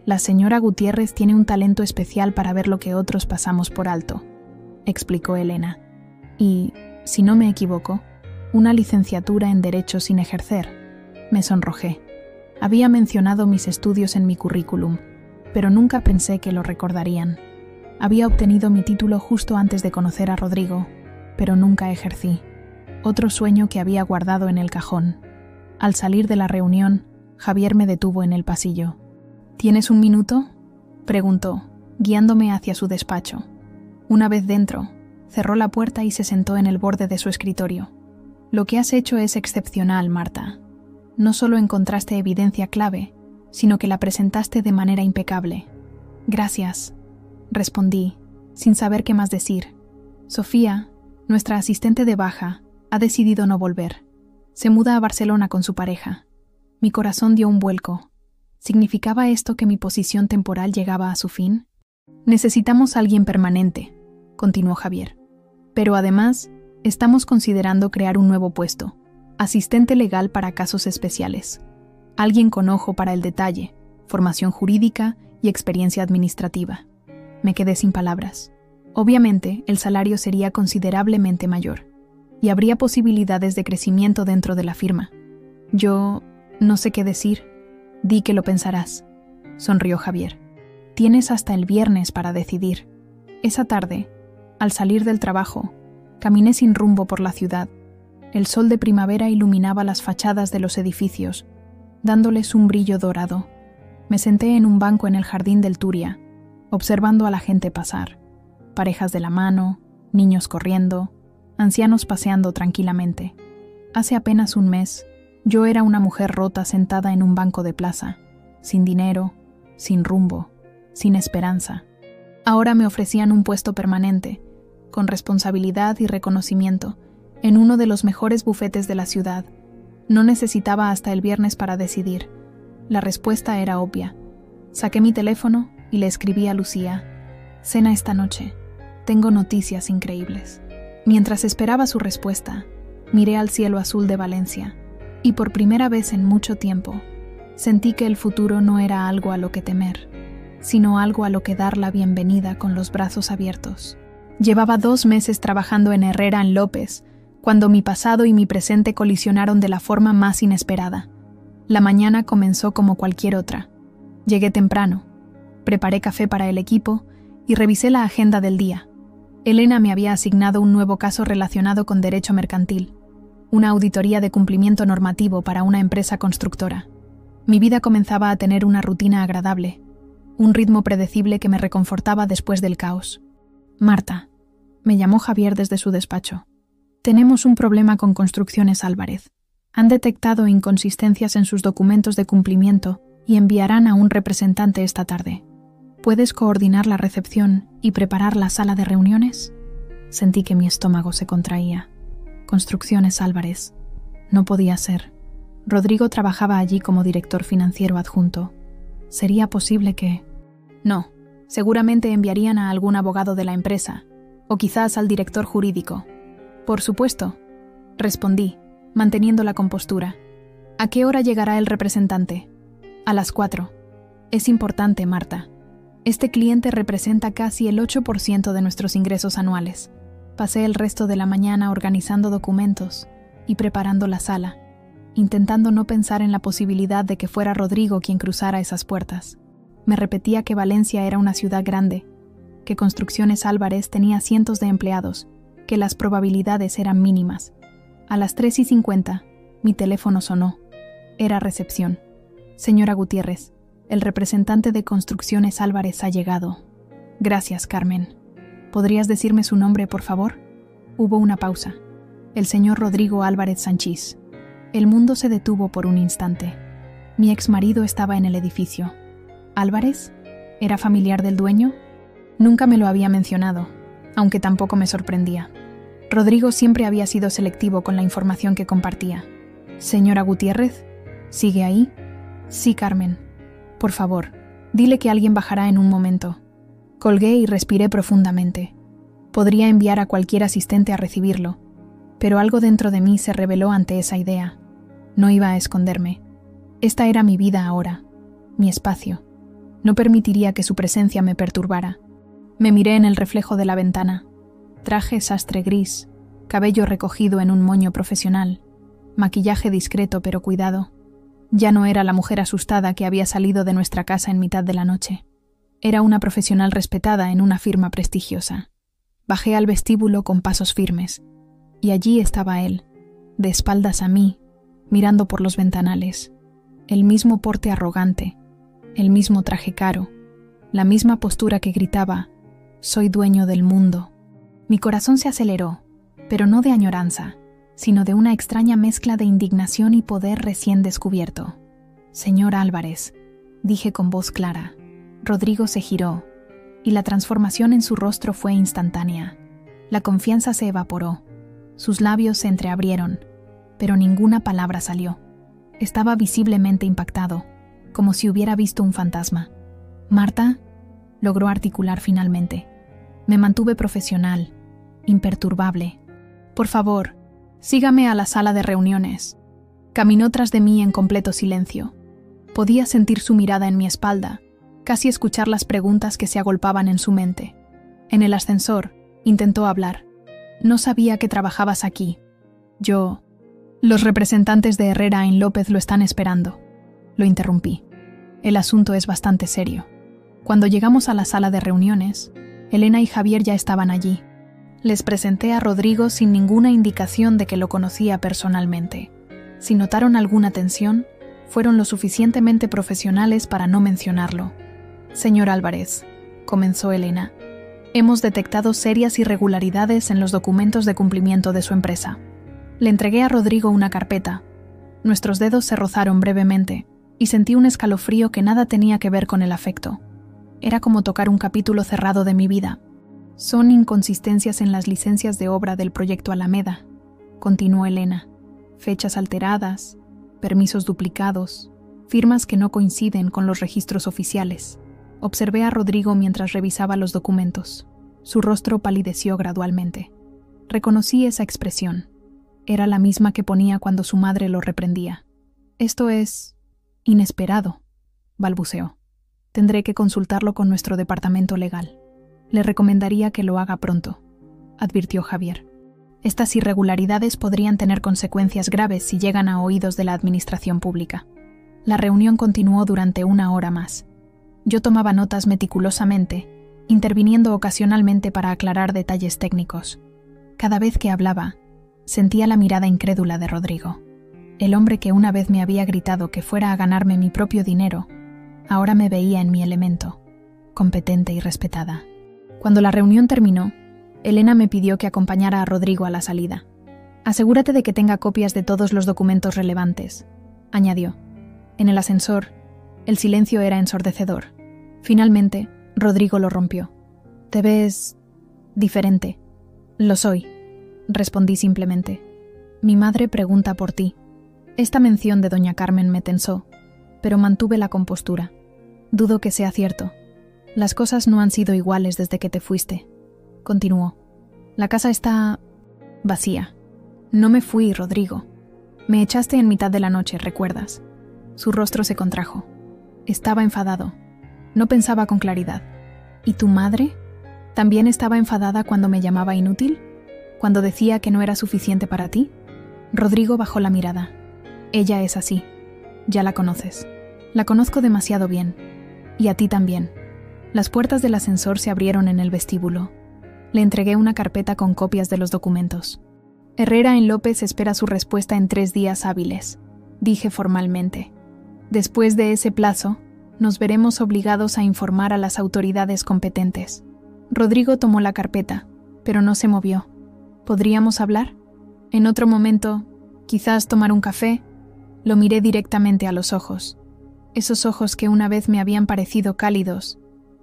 A: La señora Gutiérrez tiene un talento especial para ver lo que otros pasamos por alto, explicó Elena. Y, si no me equivoco, una licenciatura en Derecho sin ejercer. Me sonrojé. Había mencionado mis estudios en mi currículum, pero nunca pensé que lo recordarían. Había obtenido mi título justo antes de conocer a Rodrigo, pero nunca ejercí. Otro sueño que había guardado en el cajón. Al salir de la reunión, Javier me detuvo en el pasillo. ¿Tienes un minuto?, preguntó, guiándome hacia su despacho. Una vez dentro, cerró la puerta y se sentó en el borde de su escritorio. Lo que has hecho es excepcional, Marta. No solo encontraste evidencia clave, sino que la presentaste de manera impecable. Gracias, respondí, sin saber qué más decir. Sofía, nuestra asistente de baja, ha decidido no volver. Se muda a Barcelona con su pareja. Mi corazón dio un vuelco. ¿Significaba esto que mi posición temporal llegaba a su fin? Necesitamos a alguien permanente, continuó Javier. Pero además, estamos considerando crear un nuevo puesto, asistente legal para casos especiales. Alguien con ojo para el detalle, formación jurídica y experiencia administrativa. Me quedé sin palabras. Obviamente, el salario sería considerablemente mayor, y habría posibilidades de crecimiento dentro de la firma. Yo no sé qué decir. Di que lo pensarás, sonrió Javier. Tienes hasta el viernes para decidir. Esa tarde, al salir del trabajo, caminé sin rumbo por la ciudad. El sol de primavera iluminaba las fachadas de los edificios, dándoles un brillo dorado. Me senté en un banco en el jardín del Turia, observando a la gente pasar. Parejas de la mano, niños corriendo, ancianos paseando tranquilamente. Hace apenas un mes, yo era una mujer rota sentada en un banco de plaza, sin dinero, sin rumbo, sin esperanza. Ahora me ofrecían un puesto permanente, con responsabilidad y reconocimiento, en uno de los mejores bufetes de la ciudad. No necesitaba hasta el viernes para decidir. La respuesta era obvia. Saqué mi teléfono y le escribí a Lucía: «Cena esta noche. Tengo noticias increíbles». Mientras esperaba su respuesta, miré al cielo azul de Valencia, y por primera vez en mucho tiempo, sentí que el futuro no era algo a lo que temer, sino algo a lo que dar la bienvenida con los brazos abiertos. Llevaba 2 meses trabajando en Herrera en López, cuando mi pasado y mi presente colisionaron de la forma más inesperada. La mañana comenzó como cualquier otra. Llegué temprano, preparé café para el equipo y revisé la agenda del día. Elena me había asignado un nuevo caso relacionado con derecho mercantil, una auditoría de cumplimiento normativo para una empresa constructora. Mi vida comenzaba a tener una rutina agradable, un ritmo predecible que me reconfortaba después del caos. «Marta», me llamó Javier desde su despacho. «Tenemos un problema con Construcciones Álvarez. Han detectado inconsistencias en sus documentos de cumplimiento y enviarán a un representante esta tarde. ¿Puedes coordinar la recepción y preparar la sala de reuniones?» Sentí que mi estómago se contraía. Construcciones Álvarez. No podía ser. Rodrigo trabajaba allí como director financiero adjunto. ¿Sería posible que...? No, seguramente enviarían a algún abogado de la empresa, o quizás al director jurídico. Por supuesto, respondí, manteniendo la compostura. ¿A qué hora llegará el representante? A las 4. Es importante, Marta. Este cliente representa casi el 8% de nuestros ingresos anuales. Pasé el resto de la mañana organizando documentos y preparando la sala, intentando no pensar en la posibilidad de que fuera Rodrigo quien cruzara esas puertas. Me repetía que Valencia era una ciudad grande, que Construcciones Álvarez tenía cientos de empleados, que las probabilidades eran mínimas. A las 3:50, mi teléfono sonó. Era recepción. «Señora Gutiérrez, el representante de Construcciones Álvarez ha llegado». «Gracias, Carmen. ¿Podrías decirme su nombre, por favor?» Hubo una pausa. El señor Rodrigo Álvarez Sanchís. El mundo se detuvo por un instante. Mi exmarido estaba en el edificio. ¿Álvarez? ¿Era familiar del dueño? Nunca me lo había mencionado, aunque tampoco me sorprendía. Rodrigo siempre había sido selectivo con la información que compartía. «Señora Gutiérrez, ¿sigue ahí?» «Sí, Carmen. Por favor, dile que alguien bajará en un momento». Colgué y respiré profundamente. Podría enviar a cualquier asistente a recibirlo, pero algo dentro de mí se rebeló ante esa idea. No iba a esconderme. Esta era mi vida ahora, mi espacio. No permitiría que su presencia me perturbara. Me miré en el reflejo de la ventana. Traje sastre gris, cabello recogido en un moño profesional, maquillaje discreto pero cuidado. Ya no era la mujer asustada que había salido de nuestra casa en mitad de la noche. Era una profesional respetada en una firma prestigiosa. Bajé al vestíbulo con pasos firmes, y allí estaba él, de espaldas a mí, mirando por los ventanales. El mismo porte arrogante, el mismo traje caro, la misma postura que gritaba: «Soy dueño del mundo». Mi corazón se aceleró, pero no de añoranza, sino de una extraña mezcla de indignación y poder recién descubierto. «Señor Álvarez», dije con voz clara. Rodrigo se giró, y la transformación en su rostro fue instantánea. La confianza se evaporó. Sus labios se entreabrieron, pero ninguna palabra salió. Estaba visiblemente impactado, como si hubiera visto un fantasma. «Marta», logró articular finalmente. Me mantuve profesional, imperturbable. «Por favor, sígame a la sala de reuniones». Caminó tras de mí en completo silencio. Podía sentir su mirada en mi espalda, casi escuchar las preguntas que se agolpaban en su mente. En el ascensor, intentó hablar. «No sabía que trabajabas aquí». Yo... «Los representantes de Herrera en López lo están esperando». Lo interrumpí. «El asunto es bastante serio». Cuando llegamos a la sala de reuniones, Elena y Javier ya estaban allí. Les presenté a Rodrigo sin ninguna indicación de que lo conocía personalmente. Si notaron alguna tensión, fueron lo suficientemente profesionales para no mencionarlo. «Señor Álvarez», comenzó Elena, «hemos detectado serias irregularidades en los documentos de cumplimiento de su empresa». Le entregué a Rodrigo una carpeta. Nuestros dedos se rozaron brevemente y sentí un escalofrío que nada tenía que ver con el afecto. Era como tocar un capítulo cerrado de mi vida. «Son inconsistencias en las licencias de obra del proyecto Alameda», continuó Elena. «Fechas alteradas, permisos duplicados, firmas que no coinciden con los registros oficiales». Observé a Rodrigo mientras revisaba los documentos. Su rostro palideció gradualmente. Reconocí esa expresión. Era la misma que ponía cuando su madre lo reprendía. «Esto es... inesperado», balbuceó. «Tendré que consultarlo con nuestro departamento legal. Le recomendaría que lo haga pronto», advirtió Javier. «Estas irregularidades podrían tener consecuencias graves si llegan a oídos de la administración pública». La reunión continuó durante 1 hora más. Yo tomaba notas meticulosamente, interviniendo ocasionalmente para aclarar detalles técnicos. Cada vez que hablaba, sentía la mirada incrédula de Rodrigo. El hombre que una vez me había gritado que fuera a ganarme mi propio dinero, ahora me veía en mi elemento, competente y respetada. Cuando la reunión terminó, Elena me pidió que acompañara a Rodrigo a la salida. «Asegúrate de que tenga copias de todos los documentos relevantes», añadió. En el ascensor, el silencio era ensordecedor. Finalmente, Rodrigo lo rompió. «Te ves... diferente». «Lo soy», respondí simplemente. «Mi madre pregunta por ti». Esta mención de doña Carmen me tensó, pero mantuve la compostura. «Dudo que sea cierto. Las cosas no han sido iguales desde que te fuiste», continuó. «La casa está... vacía». «No me fui, Rodrigo. Me echaste en mitad de la noche, ¿recuerdas?» Su rostro se contrajo. Estaba enfadado. No pensaba con claridad. «¿Y tu madre? ¿También estaba enfadada cuando me llamaba inútil? ¿Cuando decía que no era suficiente para ti?» Rodrigo bajó la mirada. «Ella es así. Ya la conoces». «La conozco demasiado bien. Y a ti también». Las puertas del ascensor se abrieron en el vestíbulo. Le entregué una carpeta con copias de los documentos. «Herrera en López espera su respuesta en 3 días hábiles», dije formalmente. «Después de ese plazo, nos veremos obligados a informar a las autoridades competentes». Rodrigo tomó la carpeta, pero no se movió. «¿Podríamos hablar? En otro momento, quizás tomar un café». Lo miré directamente a los ojos. Esos ojos que una vez me habían parecido cálidos,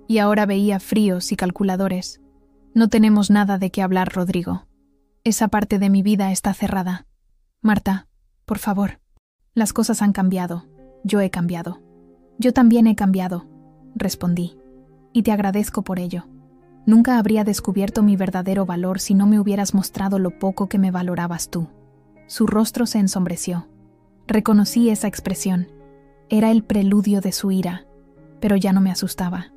A: y ahora veía fríos y calculadores. «No tenemos nada de qué hablar, Rodrigo. Esa parte de mi vida está cerrada. Marta, por favor. Las cosas han cambiado. Yo he cambiado». «Yo también he cambiado», respondí. «Y te agradezco por ello. Nunca habría descubierto mi verdadero valor si no me hubieras mostrado lo poco que me valorabas tú». Su rostro se ensombreció. Reconocí esa expresión. Era el preludio de su ira. pero ya no me asustaba.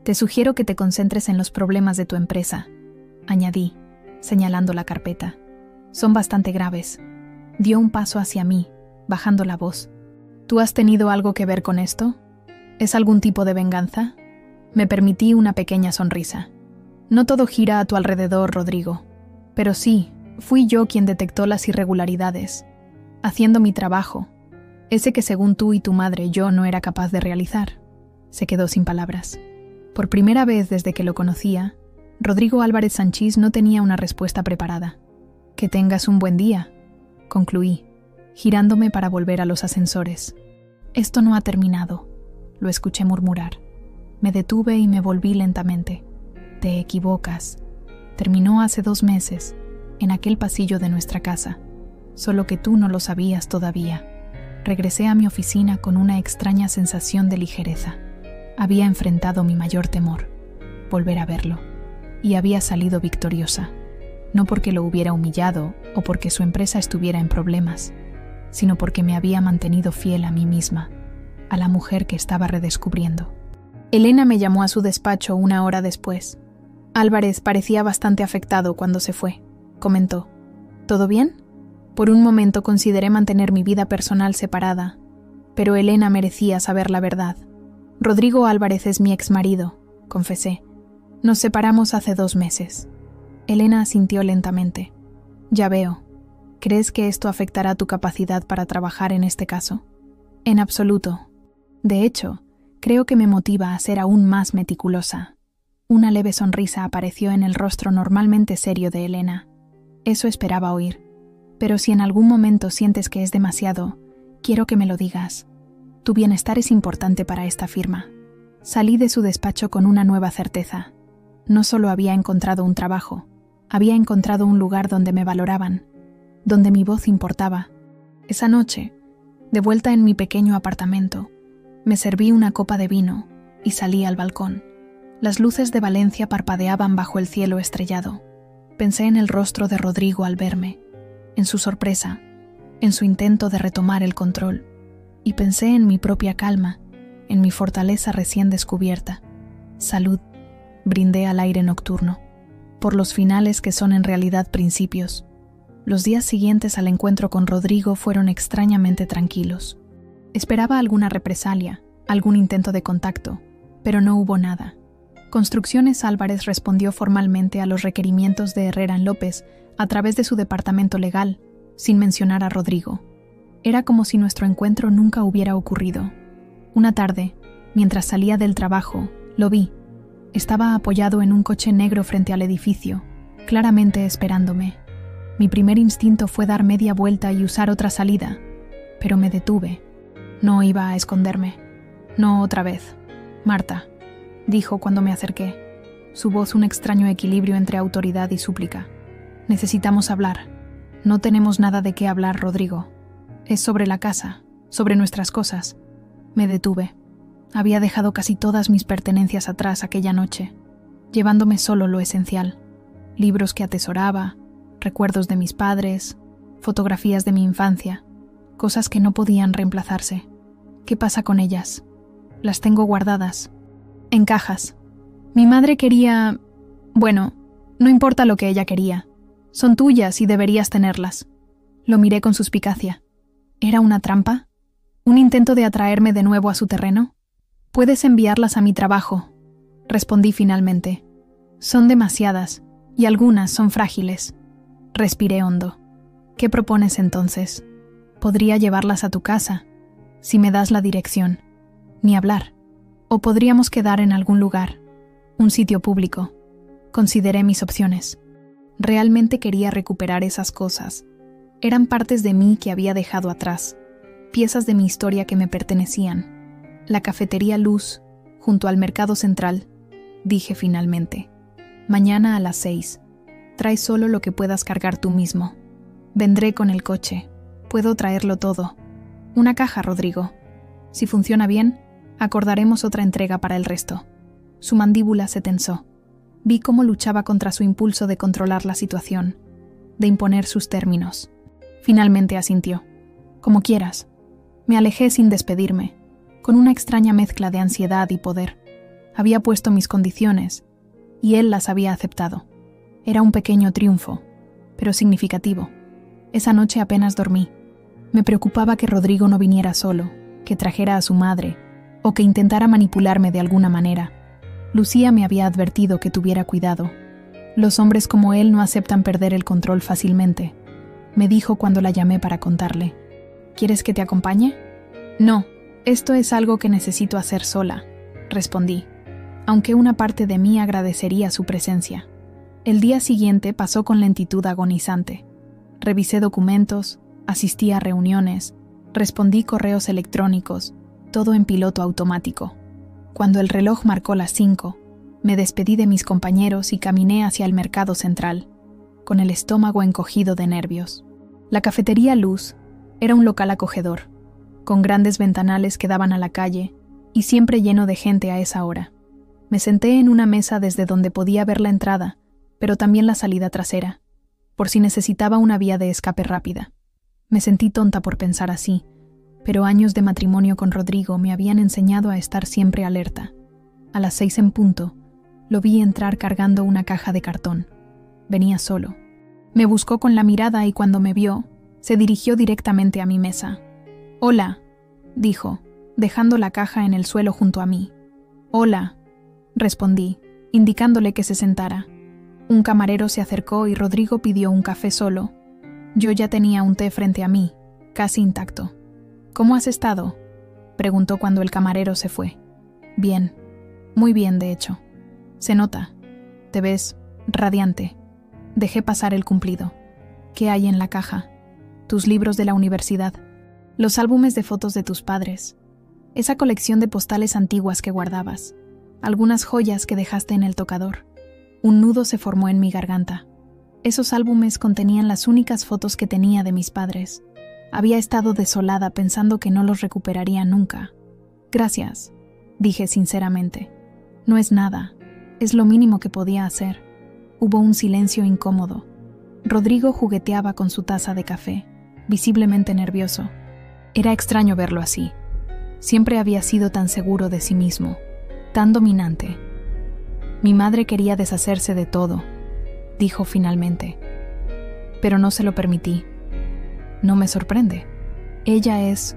A: Te sugiero que te concentres en los problemas de tu empresa, añadí, señalando la carpeta. Son bastante graves. Dio un paso hacia mí, bajando la voz. ¿Tú has tenido algo que ver con esto? ¿Es algún tipo de venganza? Me permití una pequeña sonrisa. No todo gira a tu alrededor, Rodrigo. Pero sí, fui yo quien detectó las irregularidades, haciendo mi trabajo, ese que según tú y tu madre yo no era capaz de realizar. Se quedó sin palabras. Por primera vez desde que lo conocía, Rodrigo Álvarez Sanchís no tenía una respuesta preparada. Que tengas un buen día, concluí, girándome para volver a los ascensores. Esto no ha terminado, lo escuché murmurar. Me detuve y me volví lentamente. Te equivocas. Terminó hace 2 meses, en aquel pasillo de nuestra casa, solo que tú no lo sabías todavía. Regresé a mi oficina con una extraña sensación de ligereza. Había enfrentado mi mayor temor, volver a verlo, y había salido victoriosa, no porque lo hubiera humillado o porque su empresa estuviera en problemas, sino porque me había mantenido fiel a mí misma, a la mujer que estaba redescubriendo. Elena me llamó a su despacho 1 hora después. Álvarez parecía bastante afectado cuando se fue, comentó. ¿Todo bien? Por un momento consideré mantener mi vida personal separada, pero Elena merecía saber la verdad. Rodrigo Álvarez es mi exmarido, confesé. Nos separamos hace 2 meses. Elena asintió lentamente. Ya veo. ¿Crees que esto afectará tu capacidad para trabajar en este caso? En absoluto. De hecho, creo que me motiva a ser aún más meticulosa. Una leve sonrisa apareció en el rostro normalmente serio de Elena. Eso esperaba oír. Pero si en algún momento sientes que es demasiado, quiero que me lo digas. Tu bienestar es importante para esta firma. Salí de su despacho con una nueva certeza. No solo había encontrado un trabajo, había encontrado un lugar donde me valoraban, donde mi voz importaba. Esa noche, de vuelta en mi pequeño apartamento, me serví una copa de vino y salí al balcón. Las luces de Valencia parpadeaban bajo el cielo estrellado. Pensé en el rostro de Rodrigo al verme, en su sorpresa, en su intento de retomar el control, y pensé en mi propia calma, en mi fortaleza recién descubierta. Salud, brindé al aire nocturno, por los finales que son en realidad principios. Los días siguientes al encuentro con Rodrigo fueron extrañamente tranquilos. Esperaba alguna represalia, algún intento de contacto, pero no hubo nada. Construcciones Álvarez respondió formalmente a los requerimientos de Herrera López a través de su departamento legal, sin mencionar a Rodrigo. Era como si nuestro encuentro nunca hubiera ocurrido. Una tarde, mientras salía del trabajo, lo vi. Estaba apoyado en un coche negro frente al edificio, claramente esperándome. Mi primer instinto fue dar media vuelta y usar otra salida, pero me detuve. No iba a esconderme. No otra vez. Marta, dijo cuando me acerqué, su voz un extraño equilibrio entre autoridad y súplica. Necesitamos hablar. No tenemos nada de qué hablar, Rodrigo. Es sobre la casa, sobre nuestras cosas. Me detuve. Había dejado casi todas mis pertenencias atrás aquella noche, llevándome solo lo esencial. Libros que atesoraba, recuerdos de mis padres, fotografías de mi infancia, cosas que no podían reemplazarse. ¿Qué pasa con ellas? Las tengo guardadas, en cajas. Mi madre quería... Bueno, no importa lo que ella quería. Son tuyas y deberías tenerlas. Lo miré con suspicacia. ¿Era una trampa? ¿Un intento de atraerme de nuevo a su terreno? Puedes enviarlas a mi trabajo, respondí finalmente. Son demasiadas, y algunas son frágiles. Respiré hondo. ¿Qué propones entonces? Podría llevarlas a tu casa, si me das la dirección. Ni hablar. O podríamos quedar en algún lugar, un sitio público. Consideré mis opciones. Realmente quería recuperar esas cosas. Eran partes de mí que había dejado atrás, piezas de mi historia que me pertenecían. La cafetería Luz, junto al Mercado Central, dije finalmente. Mañana a las 6. Trae solo lo que puedas cargar tú mismo. Vendré con el coche. Puedo traerlo todo. Una caja, Rodrigo. Si funciona bien, acordaremos otra entrega para el resto. Su mandíbula se tensó. Vi cómo luchaba contra su impulso de controlar la situación, de imponer sus términos. Finalmente asintió. Como quieras. Me alejé sin despedirme, con una extraña mezcla de ansiedad y poder. Había puesto mis condiciones, y él las había aceptado. Era un pequeño triunfo, pero significativo. Esa noche apenas dormí. Me preocupaba que Rodrigo no viniera solo, que trajera a su madre, o que intentara manipularme de alguna manera. Lucía me había advertido que tuviera cuidado. Los hombres como él no aceptan perder el control fácilmente, me dijo cuando la llamé para contarle. ¿Quieres que te acompañe? No, esto es algo que necesito hacer sola, respondí, aunque una parte de mí agradecería su presencia. El día siguiente pasó con lentitud agonizante. Revisé documentos, asistí a reuniones, respondí correos electrónicos, todo en piloto automático. Cuando el reloj marcó las 5, me despedí de mis compañeros y caminé hacia el mercado central, con el estómago encogido de nervios. La cafetería Luz era un local acogedor, con grandes ventanales que daban a la calle y siempre lleno de gente a esa hora. Me senté en una mesa desde donde podía ver la entrada, pero también la salida trasera, por si necesitaba una vía de escape rápida. Me sentí tonta por pensar así, pero años de matrimonio con Rodrigo me habían enseñado a estar siempre alerta. A las 6 en punto, lo vi entrar cargando una caja de cartón. Venía solo. Me buscó con la mirada y cuando me vio, se dirigió directamente a mi mesa. «Hola», dijo, dejando la caja en el suelo junto a mí. «Hola», respondí, indicándole que se sentara. Un camarero se acercó y Rodrigo pidió un café solo. Yo ya tenía un té frente a mí, casi intacto. «¿Cómo has estado?», preguntó cuando el camarero se fue. «Bien, muy bien, de hecho. Se nota. Te ves radiante». Dejé pasar el cumplido. «¿Qué hay en la caja?». «Tus libros de la universidad, los álbumes de fotos de tus padres, esa colección de postales antiguas que guardabas, algunas joyas que dejaste en el tocador». Un nudo se formó en mi garganta. Esos álbumes contenían las únicas fotos que tenía de mis padres. Había estado desolada pensando que no los recuperaría nunca. «Gracias», dije sinceramente. «No es nada, es lo mínimo que podía hacer». Hubo un silencio incómodo. Rodrigo jugueteaba con su taza de café, visiblemente nervioso. Era extraño verlo así. Siempre había sido tan seguro de sí mismo, tan dominante. «Mi madre quería deshacerse de todo», dijo finalmente. «Pero no se lo permití. No me sorprende. Ella es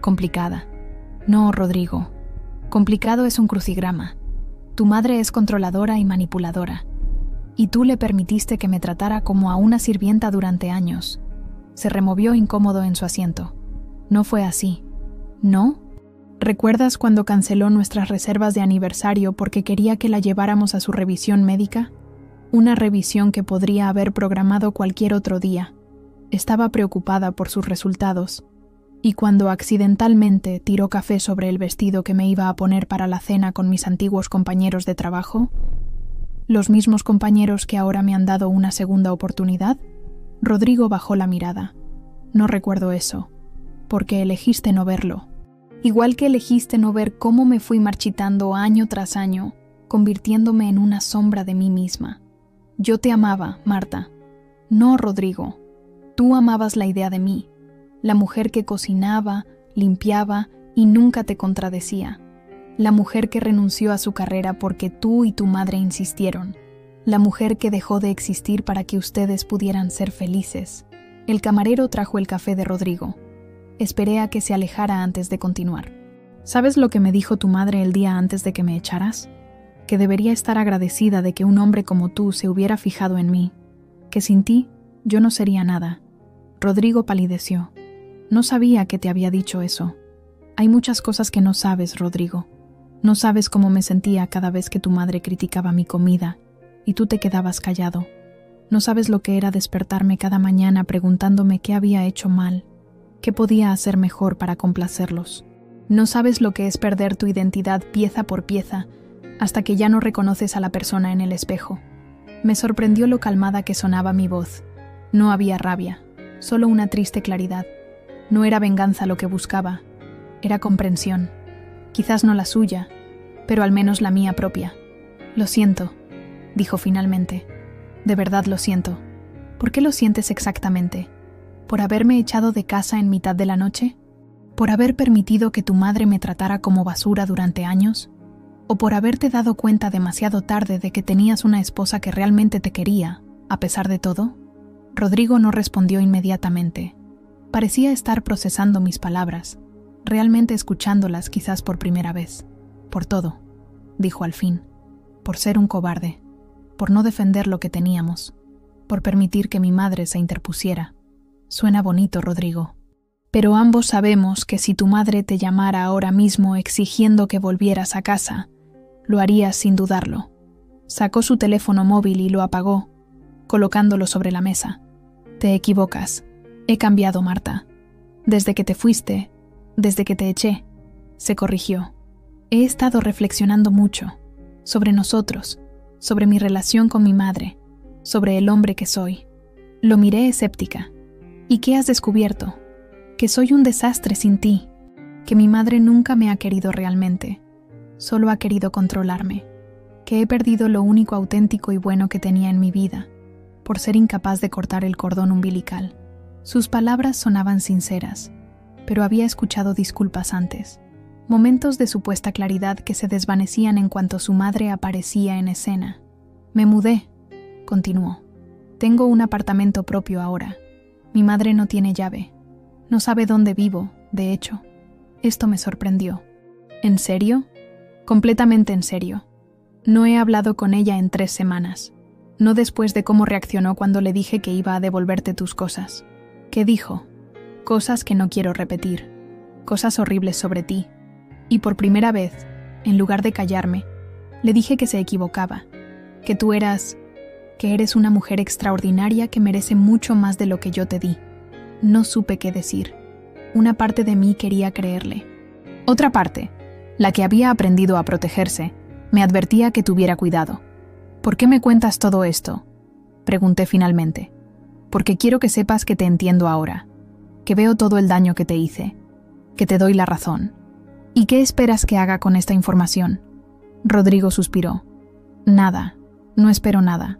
A: complicada». «No, Rodrigo. Complicado es un crucigrama. Tu madre es controladora y manipuladora. Y tú le permitiste que me tratara como a una sirvienta durante años». Se removió incómodo en su asiento. «No fue así». «¿No? ¿Recuerdas cuando canceló nuestras reservas de aniversario porque quería que la lleváramos a su revisión médica? Una revisión que podría haber programado cualquier otro día. Estaba preocupada por sus resultados. Y cuando accidentalmente tiró café sobre el vestido que me iba a poner para la cena con mis antiguos compañeros de trabajo, ¿los mismos compañeros que ahora me han dado una segunda oportunidad?». Rodrigo bajó la mirada. «No recuerdo eso, porque elegiste no verlo. Igual que elegiste no ver cómo me fui marchitando año tras año, convirtiéndome en una sombra de mí misma. Yo te amaba, Marta. No, Rodrigo. Tú amabas la idea de mí, la mujer que cocinaba, limpiaba y nunca te contradecía. La mujer que renunció a su carrera porque tú y tu madre insistieron. La mujer que dejó de existir para que ustedes pudieran ser felices». El camarero trajo el café de Rodrigo. Esperé a que se alejara antes de continuar. «¿Sabes lo que me dijo tu madre el día antes de que me echaras? Que debería estar agradecida de que un hombre como tú se hubiera fijado en mí. Que sin ti yo no sería nada». Rodrigo palideció. «No sabía que te había dicho eso. Hay muchas cosas que no sabes, Rodrigo. No sabes cómo me sentía cada vez que tu madre criticaba mi comida y tú te quedabas callado. No sabes lo que era despertarme cada mañana preguntándome qué había hecho mal, qué podía hacer mejor para complacerlos. No sabes lo que es perder tu identidad pieza por pieza hasta que ya no reconoces a la persona en el espejo». Me sorprendió lo calmada que sonaba mi voz. No había rabia, solo una triste claridad. No era venganza lo que buscaba, era comprensión. Quizás no la suya, pero al menos la mía propia. «Lo siento», dijo finalmente. «De verdad lo siento». «¿Por qué lo sientes exactamente? ¿Por haberme echado de casa en mitad de la noche? ¿Por haber permitido que tu madre me tratara como basura durante años? ¿O por haberte dado cuenta demasiado tarde de que tenías una esposa que realmente te quería, a pesar de todo? Rodrigo no respondió inmediatamente. Parecía estar procesando mis palabras, realmente escuchándolas quizás por primera vez. Por todo, dijo al fin. Por ser un cobarde, por no defender lo que teníamos, por permitir que mi madre se interpusiera. Suena bonito, Rodrigo. Pero ambos sabemos que si tu madre te llamara ahora mismo exigiendo que volvieras a casa, lo harías sin dudarlo. Sacó su teléfono móvil y lo apagó, colocándolo sobre la mesa. Te equivocas. He cambiado, Marta. Desde que te fuiste, desde que te eché, se corrigió. He estado reflexionando mucho, sobre nosotros, sobre mi relación con mi madre, sobre el hombre que soy. Lo miré escéptica. ¿Y qué has descubierto? Que soy un desastre sin ti, que mi madre nunca me ha querido realmente, solo ha querido controlarme, que he perdido lo único auténtico y bueno que tenía en mi vida, por ser incapaz de cortar el cordón umbilical. Sus palabras sonaban sinceras, pero había escuchado disculpas antes, momentos de supuesta claridad que se desvanecían en cuanto su madre aparecía en escena. Me mudé, continuó. Tengo un apartamento propio ahora. Mi madre no tiene llave. No sabe dónde vivo, de hecho. Esto me sorprendió. ¿En serio? Completamente en serio. No he hablado con ella en 3 semanas. No después de cómo reaccionó cuando le dije que iba a devolverte tus cosas. ¿Qué dijo? Cosas que no quiero repetir. Cosas horribles sobre ti. Y por primera vez, en lugar de callarme, le dije que se equivocaba. Que eres una mujer extraordinaria que merece mucho más de lo que yo te di. No supe qué decir. Una parte de mí quería creerle. Otra parte, la que había aprendido a protegerse, me advertía que tuviera cuidado. ¿Por qué me cuentas todo esto?, pregunté finalmente. Porque quiero que sepas que te entiendo ahora, que veo todo el daño que te hice, que te doy la razón. ¿Y qué esperas que haga con esta información? Rodrigo suspiró. Nada, no espero nada.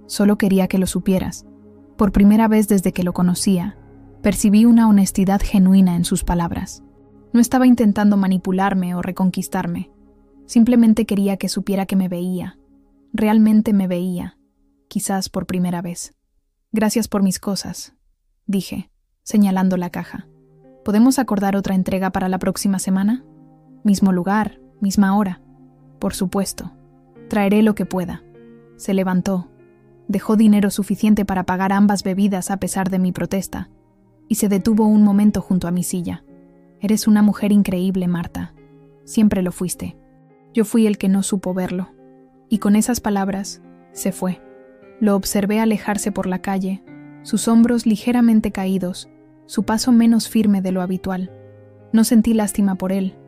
A: Solo quería que lo supieras. Por primera vez desde que lo conocía, percibí una honestidad genuina en sus palabras. No estaba intentando manipularme o reconquistarme. Simplemente quería que supiera que me veía. Realmente me veía. Quizás por primera vez. Gracias por mis cosas, dije, señalando la caja. ¿Podemos acordar otra entrega para la próxima semana? Mismo lugar, misma hora. Por supuesto. Traeré lo que pueda. Se levantó. Dejó dinero suficiente para pagar ambas bebidas a pesar de mi protesta. Y se detuvo un momento junto a mi silla. Eres una mujer increíble, Marta. Siempre lo fuiste. Yo fui el que no supo verlo. Y con esas palabras, se fue. Lo observé alejarse por la calle, sus hombros ligeramente caídos, su paso menos firme de lo habitual. No sentí lástima por él,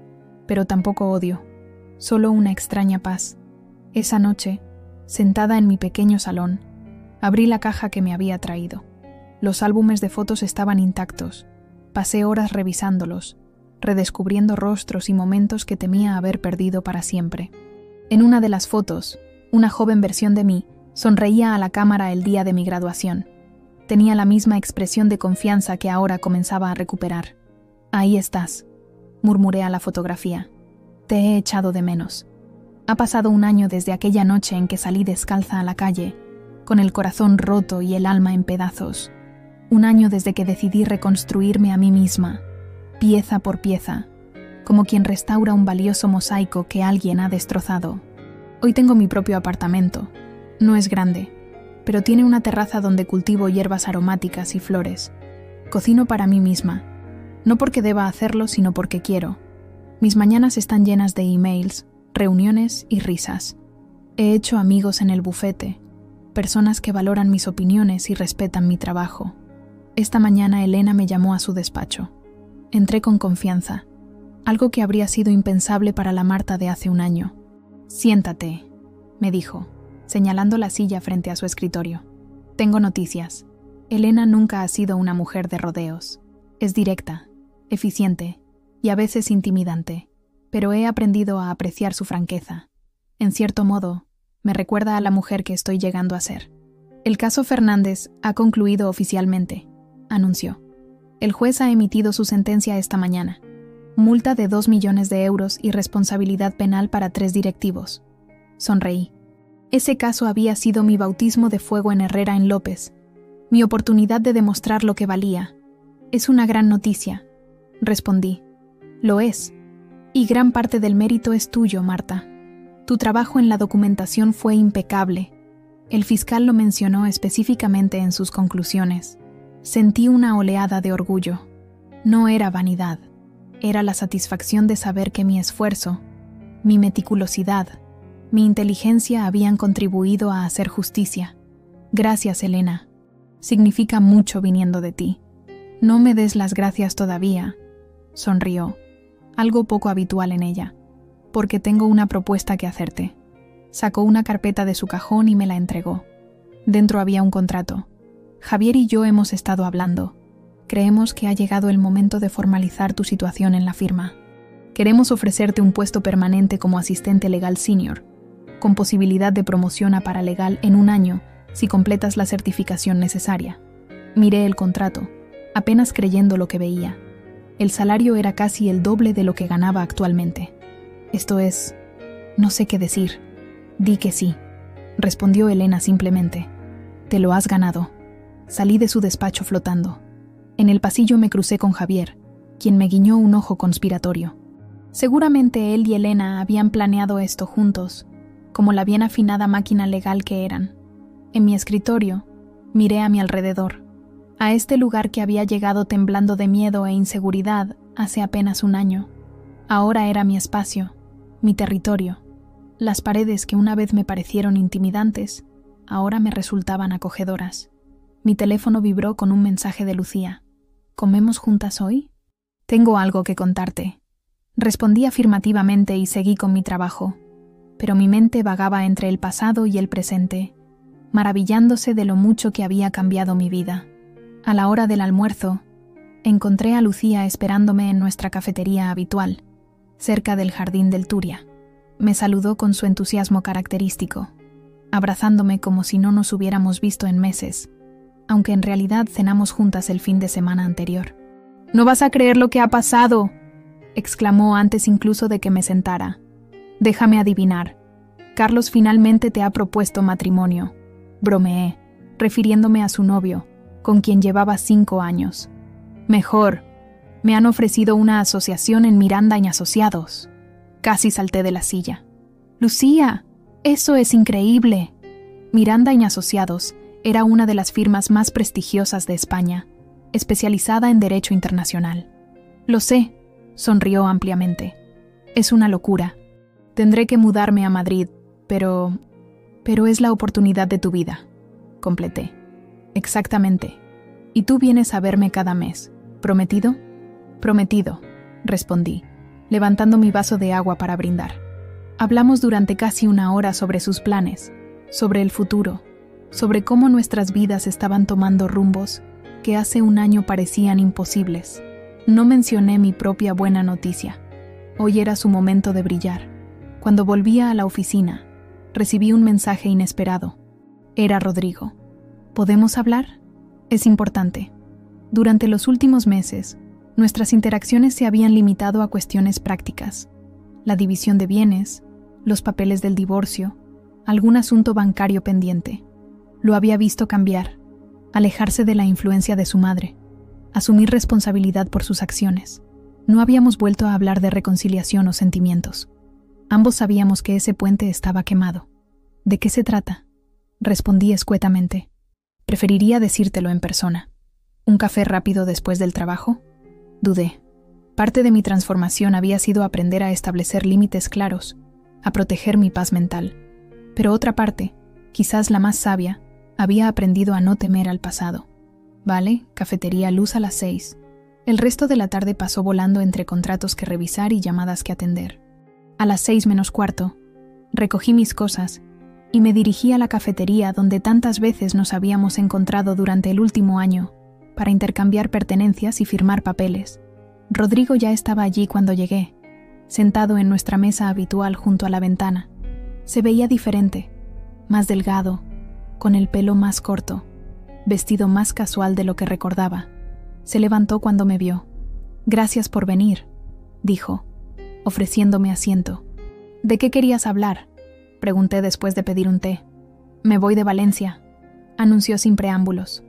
A: pero tampoco odio. Solo una extraña paz. Esa noche, sentada en mi pequeño salón, abrí la caja que me había traído. Los álbumes de fotos estaban intactos. Pasé horas revisándolos, redescubriendo rostros y momentos que temía haber perdido para siempre. En una de las fotos, una joven versión de mí sonreía a la cámara el día de mi graduación. Tenía la misma expresión de confianza que ahora comenzaba a recuperar. Ahí estás, murmuré a la fotografía. Te he echado de menos. Ha pasado 1 año desde aquella noche en que salí descalza a la calle, con el corazón roto y el alma en pedazos. 1 año desde que decidí reconstruirme a mí misma, pieza por pieza, como quien restaura un valioso mosaico que alguien ha destrozado. Hoy tengo mi propio apartamento. No es grande, pero tiene una terraza donde cultivo hierbas aromáticas y flores. Cocino para mí misma, no porque deba hacerlo, sino porque quiero. Mis mañanas están llenas de emails, reuniones y risas. He hecho amigos en el bufete, personas que valoran mis opiniones y respetan mi trabajo. Esta mañana Elena me llamó a su despacho. Entré con confianza, algo que habría sido impensable para la Marta de hace 1 año. Siéntate, me dijo, señalando la silla frente a su escritorio. Tengo noticias. Elena nunca ha sido una mujer de rodeos. Es directa, eficiente y a veces intimidante, pero he aprendido a apreciar su franqueza. En cierto modo, me recuerda a la mujer que estoy llegando a ser. El caso Fernández ha concluido oficialmente, anunció. El juez ha emitido su sentencia esta mañana. Multa de 2 millones de euros y responsabilidad penal para 3 directivos. Sonreí. Ese caso había sido mi bautismo de fuego en Herrera en López, mi oportunidad de demostrar lo que valía. Es una gran noticia, respondí. Lo es. Y gran parte del mérito es tuyo, Marta. Tu trabajo en la documentación fue impecable. El fiscal lo mencionó específicamente en sus conclusiones. Sentí una oleada de orgullo. No era vanidad. Era la satisfacción de saber que mi esfuerzo, mi meticulosidad, mi inteligencia habían contribuido a hacer justicia. Gracias, Elena. Significa mucho viniendo de ti. No me des las gracias todavía, sonrió, algo poco habitual en ella, porque tengo una propuesta que hacerte. Sacó una carpeta de su cajón y me la entregó. Dentro había un contrato. Javier y yo hemos estado hablando. Creemos que ha llegado el momento de formalizar tu situación en la firma. Queremos ofrecerte un puesto permanente como asistente legal senior, con posibilidad de promoción a paralegal en 1 año si completas la certificación necesaria. Miré el contrato, apenas creyendo lo que veía. El salario era casi el doble de lo que ganaba actualmente. Esto es... no sé qué decir. Di que sí, respondió Elena simplemente. Te lo has ganado. Salí de su despacho flotando. En el pasillo me crucé con Javier, quien me guiñó un ojo conspiratorio. Seguramente él y Elena habían planeado esto juntos, como la bien afinada máquina legal que eran. En mi escritorio, miré a mi alrededor, a este lugar que había llegado temblando de miedo e inseguridad hace apenas 1 año. Ahora era mi espacio, mi territorio. Las paredes que una vez me parecieron intimidantes, ahora me resultaban acogedoras. Mi teléfono vibró con un mensaje de Lucía. ¿Comemos juntas hoy? Tengo algo que contarte. Respondí afirmativamente y seguí con mi trabajo, pero mi mente vagaba entre el pasado y el presente, maravillándose de lo mucho que había cambiado mi vida. A la hora del almuerzo, encontré a Lucía esperándome en nuestra cafetería habitual, cerca del jardín del Turia. Me saludó con su entusiasmo característico, abrazándome como si no nos hubiéramos visto en meses, aunque en realidad cenamos juntas el fin de semana anterior. «¡No vas a creer lo que ha pasado!», exclamó antes incluso de que me sentara. «Déjame adivinar. Carlos finalmente te ha propuesto matrimonio», bromeé, refiriéndome a su novio, con quien llevaba 5 años. «Mejor. Me han ofrecido una asociación en Miranda y Asociados». Casi salté de la silla. «Lucía, eso es increíble». Miranda y Asociados era una de las firmas más prestigiosas de España, especializada en derecho internacional. «Lo sé», sonrió ampliamente. «Es una locura. Tendré que mudarme a Madrid, pero es la oportunidad de tu vida», completé. «Exactamente. Y tú vienes a verme cada mes. ¿Prometido?» «Prometido», respondí, levantando mi vaso de agua para brindar. Hablamos durante casi 1 hora sobre sus planes, sobre el futuro, sobre cómo nuestras vidas estaban tomando rumbos que hace 1 año parecían imposibles. No mencioné mi propia buena noticia. Hoy era su momento de brillar. Cuando volvía a la oficina, recibí un mensaje inesperado. Era Rodrigo. ¿Podemos hablar? Es importante. Durante los últimos meses, nuestras interacciones se habían limitado a cuestiones prácticas. La división de bienes, los papeles del divorcio, algún asunto bancario pendiente. Lo había visto cambiar, alejarse de la influencia de su madre, asumir responsabilidad por sus acciones. No habíamos vuelto a hablar de reconciliación o sentimientos. Ambos sabíamos que ese puente estaba quemado. ¿De qué se trata?, respondí escuetamente. Preferiría decírtelo en persona. ¿Un café rápido después del trabajo? Dudé. Parte de mi transformación había sido aprender a establecer límites claros, a proteger mi paz mental. Pero otra parte, quizás la más sabia, había aprendido a no temer al pasado. Vale, cafetería Luz a las 6. El resto de la tarde pasó volando entre contratos que revisar y llamadas que atender. A las 6:45, recogí mis cosas y me dirigí a la cafetería donde tantas veces nos habíamos encontrado durante el último año para intercambiar pertenencias y firmar papeles. Rodrigo ya estaba allí cuando llegué, sentado en nuestra mesa habitual junto a la ventana. Se veía diferente, más delgado, con el pelo más corto, vestido más casual de lo que recordaba. Se levantó cuando me vio. «Gracias por venir», dijo, ofreciéndome asiento. ¿De qué querías hablar?, pregunté después de pedir un té. Me voy de Valencia, anunció sin preámbulos.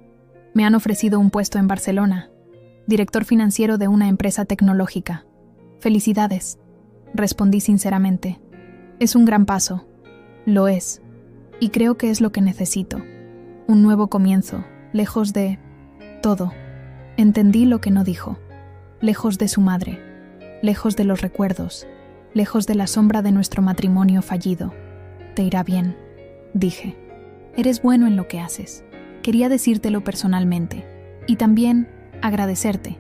A: Me han ofrecido un puesto en Barcelona, director financiero de una empresa tecnológica. Felicidades, respondí sinceramente. Es un gran paso. Lo es. Y creo que es lo que necesito. Un nuevo comienzo, lejos de... todo. Entendí lo que no dijo. Lejos de su madre, lejos de los recuerdos, lejos de la sombra de nuestro matrimonio fallido. Te irá bien, dije. Eres bueno en lo que haces. Quería decírtelo personalmente. Y también agradecerte.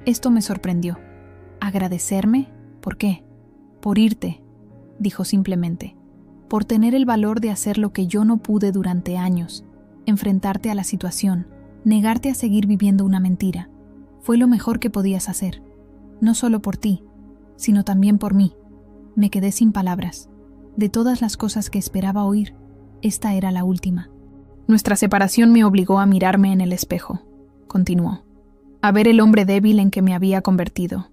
A: Esto me sorprendió. ¿Agradecerme? ¿Por qué? Por irte, dijo simplemente. Por tener el valor de hacer lo que yo no pude durante años. Enfrentarte a la situación, negarte a seguir viviendo una mentira. Fue lo mejor que podías hacer. No solo por ti, sino también por mí. Me quedé sin palabras. De todas las cosas que esperaba oír, esta era la última. Nuestra separación me obligó a mirarme en el espejo, continuó. A ver el hombre débil en que me había convertido.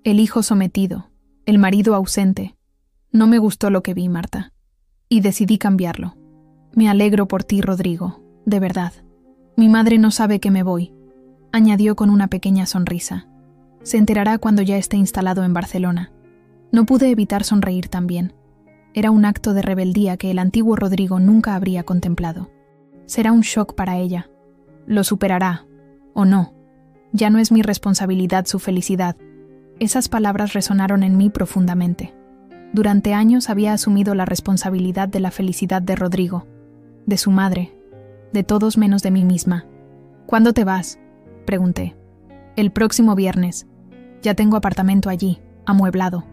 A: El hijo sometido, el marido ausente. No me gustó lo que vi, Marta. Y decidí cambiarlo. Me alegro por ti, Rodrigo, de verdad. Mi madre no sabe que me voy, añadió con una pequeña sonrisa. Se enterará cuando ya esté instalado en Barcelona. No pude evitar sonreír también. Era un acto de rebeldía que el antiguo Rodrigo nunca habría contemplado. Será un shock para ella. Lo superará, o no. Ya no es mi responsabilidad su felicidad. Esas palabras resonaron en mí profundamente. Durante años había asumido la responsabilidad de la felicidad de Rodrigo, de su madre, de todos menos de mí misma. ¿Cuándo te vas?, pregunté. El próximo viernes. Ya tengo apartamento allí, amueblado.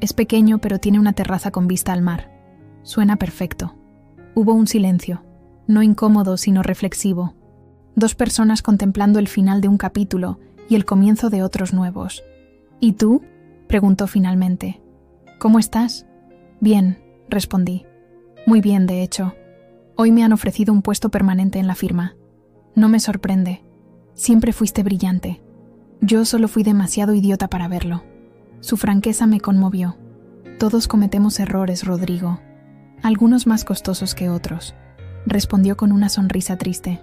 A: Es pequeño, pero tiene una terraza con vista al mar. Suena perfecto. Hubo un silencio, no incómodo, sino reflexivo. Dos personas contemplando el final de un capítulo y el comienzo de otros nuevos. ¿Y tú?, preguntó finalmente. ¿Cómo estás? Bien, respondí. Muy bien, de hecho. Hoy me han ofrecido un puesto permanente en la firma. No me sorprende. Siempre fuiste brillante. Yo solo fui demasiado idiota para verlo. Su franqueza me conmovió. Todos cometemos errores, Rodrigo. Algunos más costosos que otros, respondió con una sonrisa triste.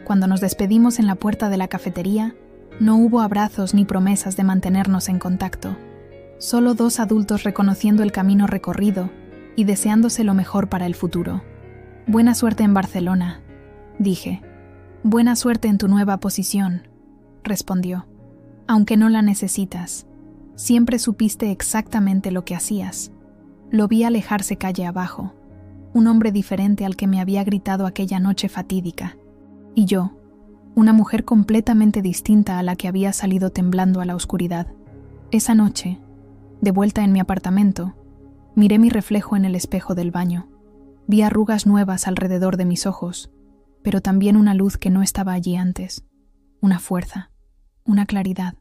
A: Cuando nos despedimos en la puerta de la cafetería, no hubo abrazos ni promesas de mantenernos en contacto. Solo dos adultos reconociendo el camino recorrido y deseándose lo mejor para el futuro. Buena suerte en Barcelona, dije. Buena suerte en tu nueva posición, respondió. Aunque no la necesitas. Siempre supiste exactamente lo que hacías. Lo vi alejarse calle abajo. Un hombre diferente al que me había gritado aquella noche fatídica. Y yo, una mujer completamente distinta a la que había salido temblando a la oscuridad. Esa noche, de vuelta en mi apartamento, miré mi reflejo en el espejo del baño. Vi arrugas nuevas alrededor de mis ojos, pero también una luz que no estaba allí antes. Una fuerza, una claridad.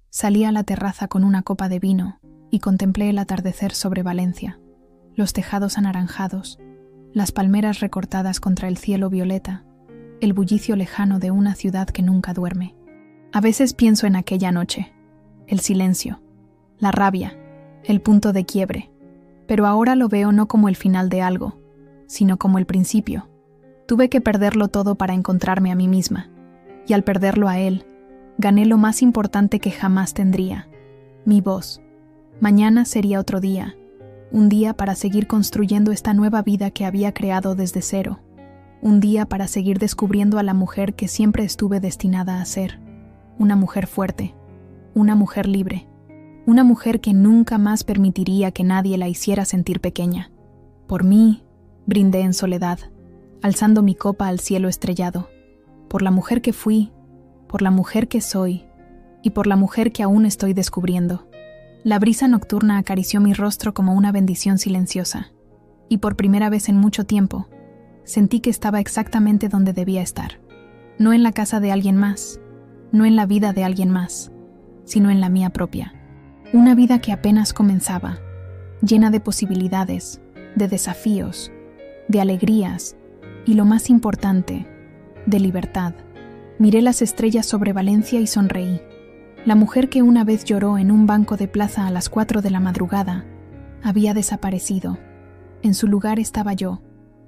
A: Salí a la terraza con una copa de vino y contemplé el atardecer sobre Valencia, los tejados anaranjados, las palmeras recortadas contra el cielo violeta, el bullicio lejano de una ciudad que nunca duerme. A veces pienso en aquella noche, el silencio, la rabia, el punto de quiebre, pero ahora lo veo no como el final de algo, sino como el principio. Tuve que perderlo todo para encontrarme a mí misma, y al perderlo a él, gané lo más importante que jamás tendría, mi voz. Mañana sería otro día, un día para seguir construyendo esta nueva vida que había creado desde cero, un día para seguir descubriendo a la mujer que siempre estuve destinada a ser, una mujer fuerte, una mujer libre, una mujer que nunca más permitiría que nadie la hiciera sentir pequeña. Por mí, brindé en soledad, alzando mi copa al cielo estrellado, por la mujer que fui, por la mujer que soy y por la mujer que aún estoy descubriendo. La brisa nocturna acarició mi rostro como una bendición silenciosa, y por primera vez en mucho tiempo, sentí que estaba exactamente donde debía estar, no en la casa de alguien más, no en la vida de alguien más, sino en la mía propia. Una vida que apenas comenzaba, llena de posibilidades, de desafíos, de alegrías y, lo más importante, de libertad. Miré las estrellas sobre Valencia y sonreí. La mujer que una vez lloró en un banco de plaza a las 4 de la madrugada había desaparecido. En su lugar estaba yo,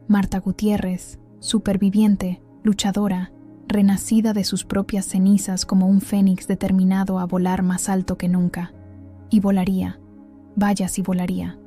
A: Marta Gutiérrez, superviviente, luchadora, renacida de sus propias cenizas como un fénix determinado a volar más alto que nunca. Y volaría, vaya si volaría.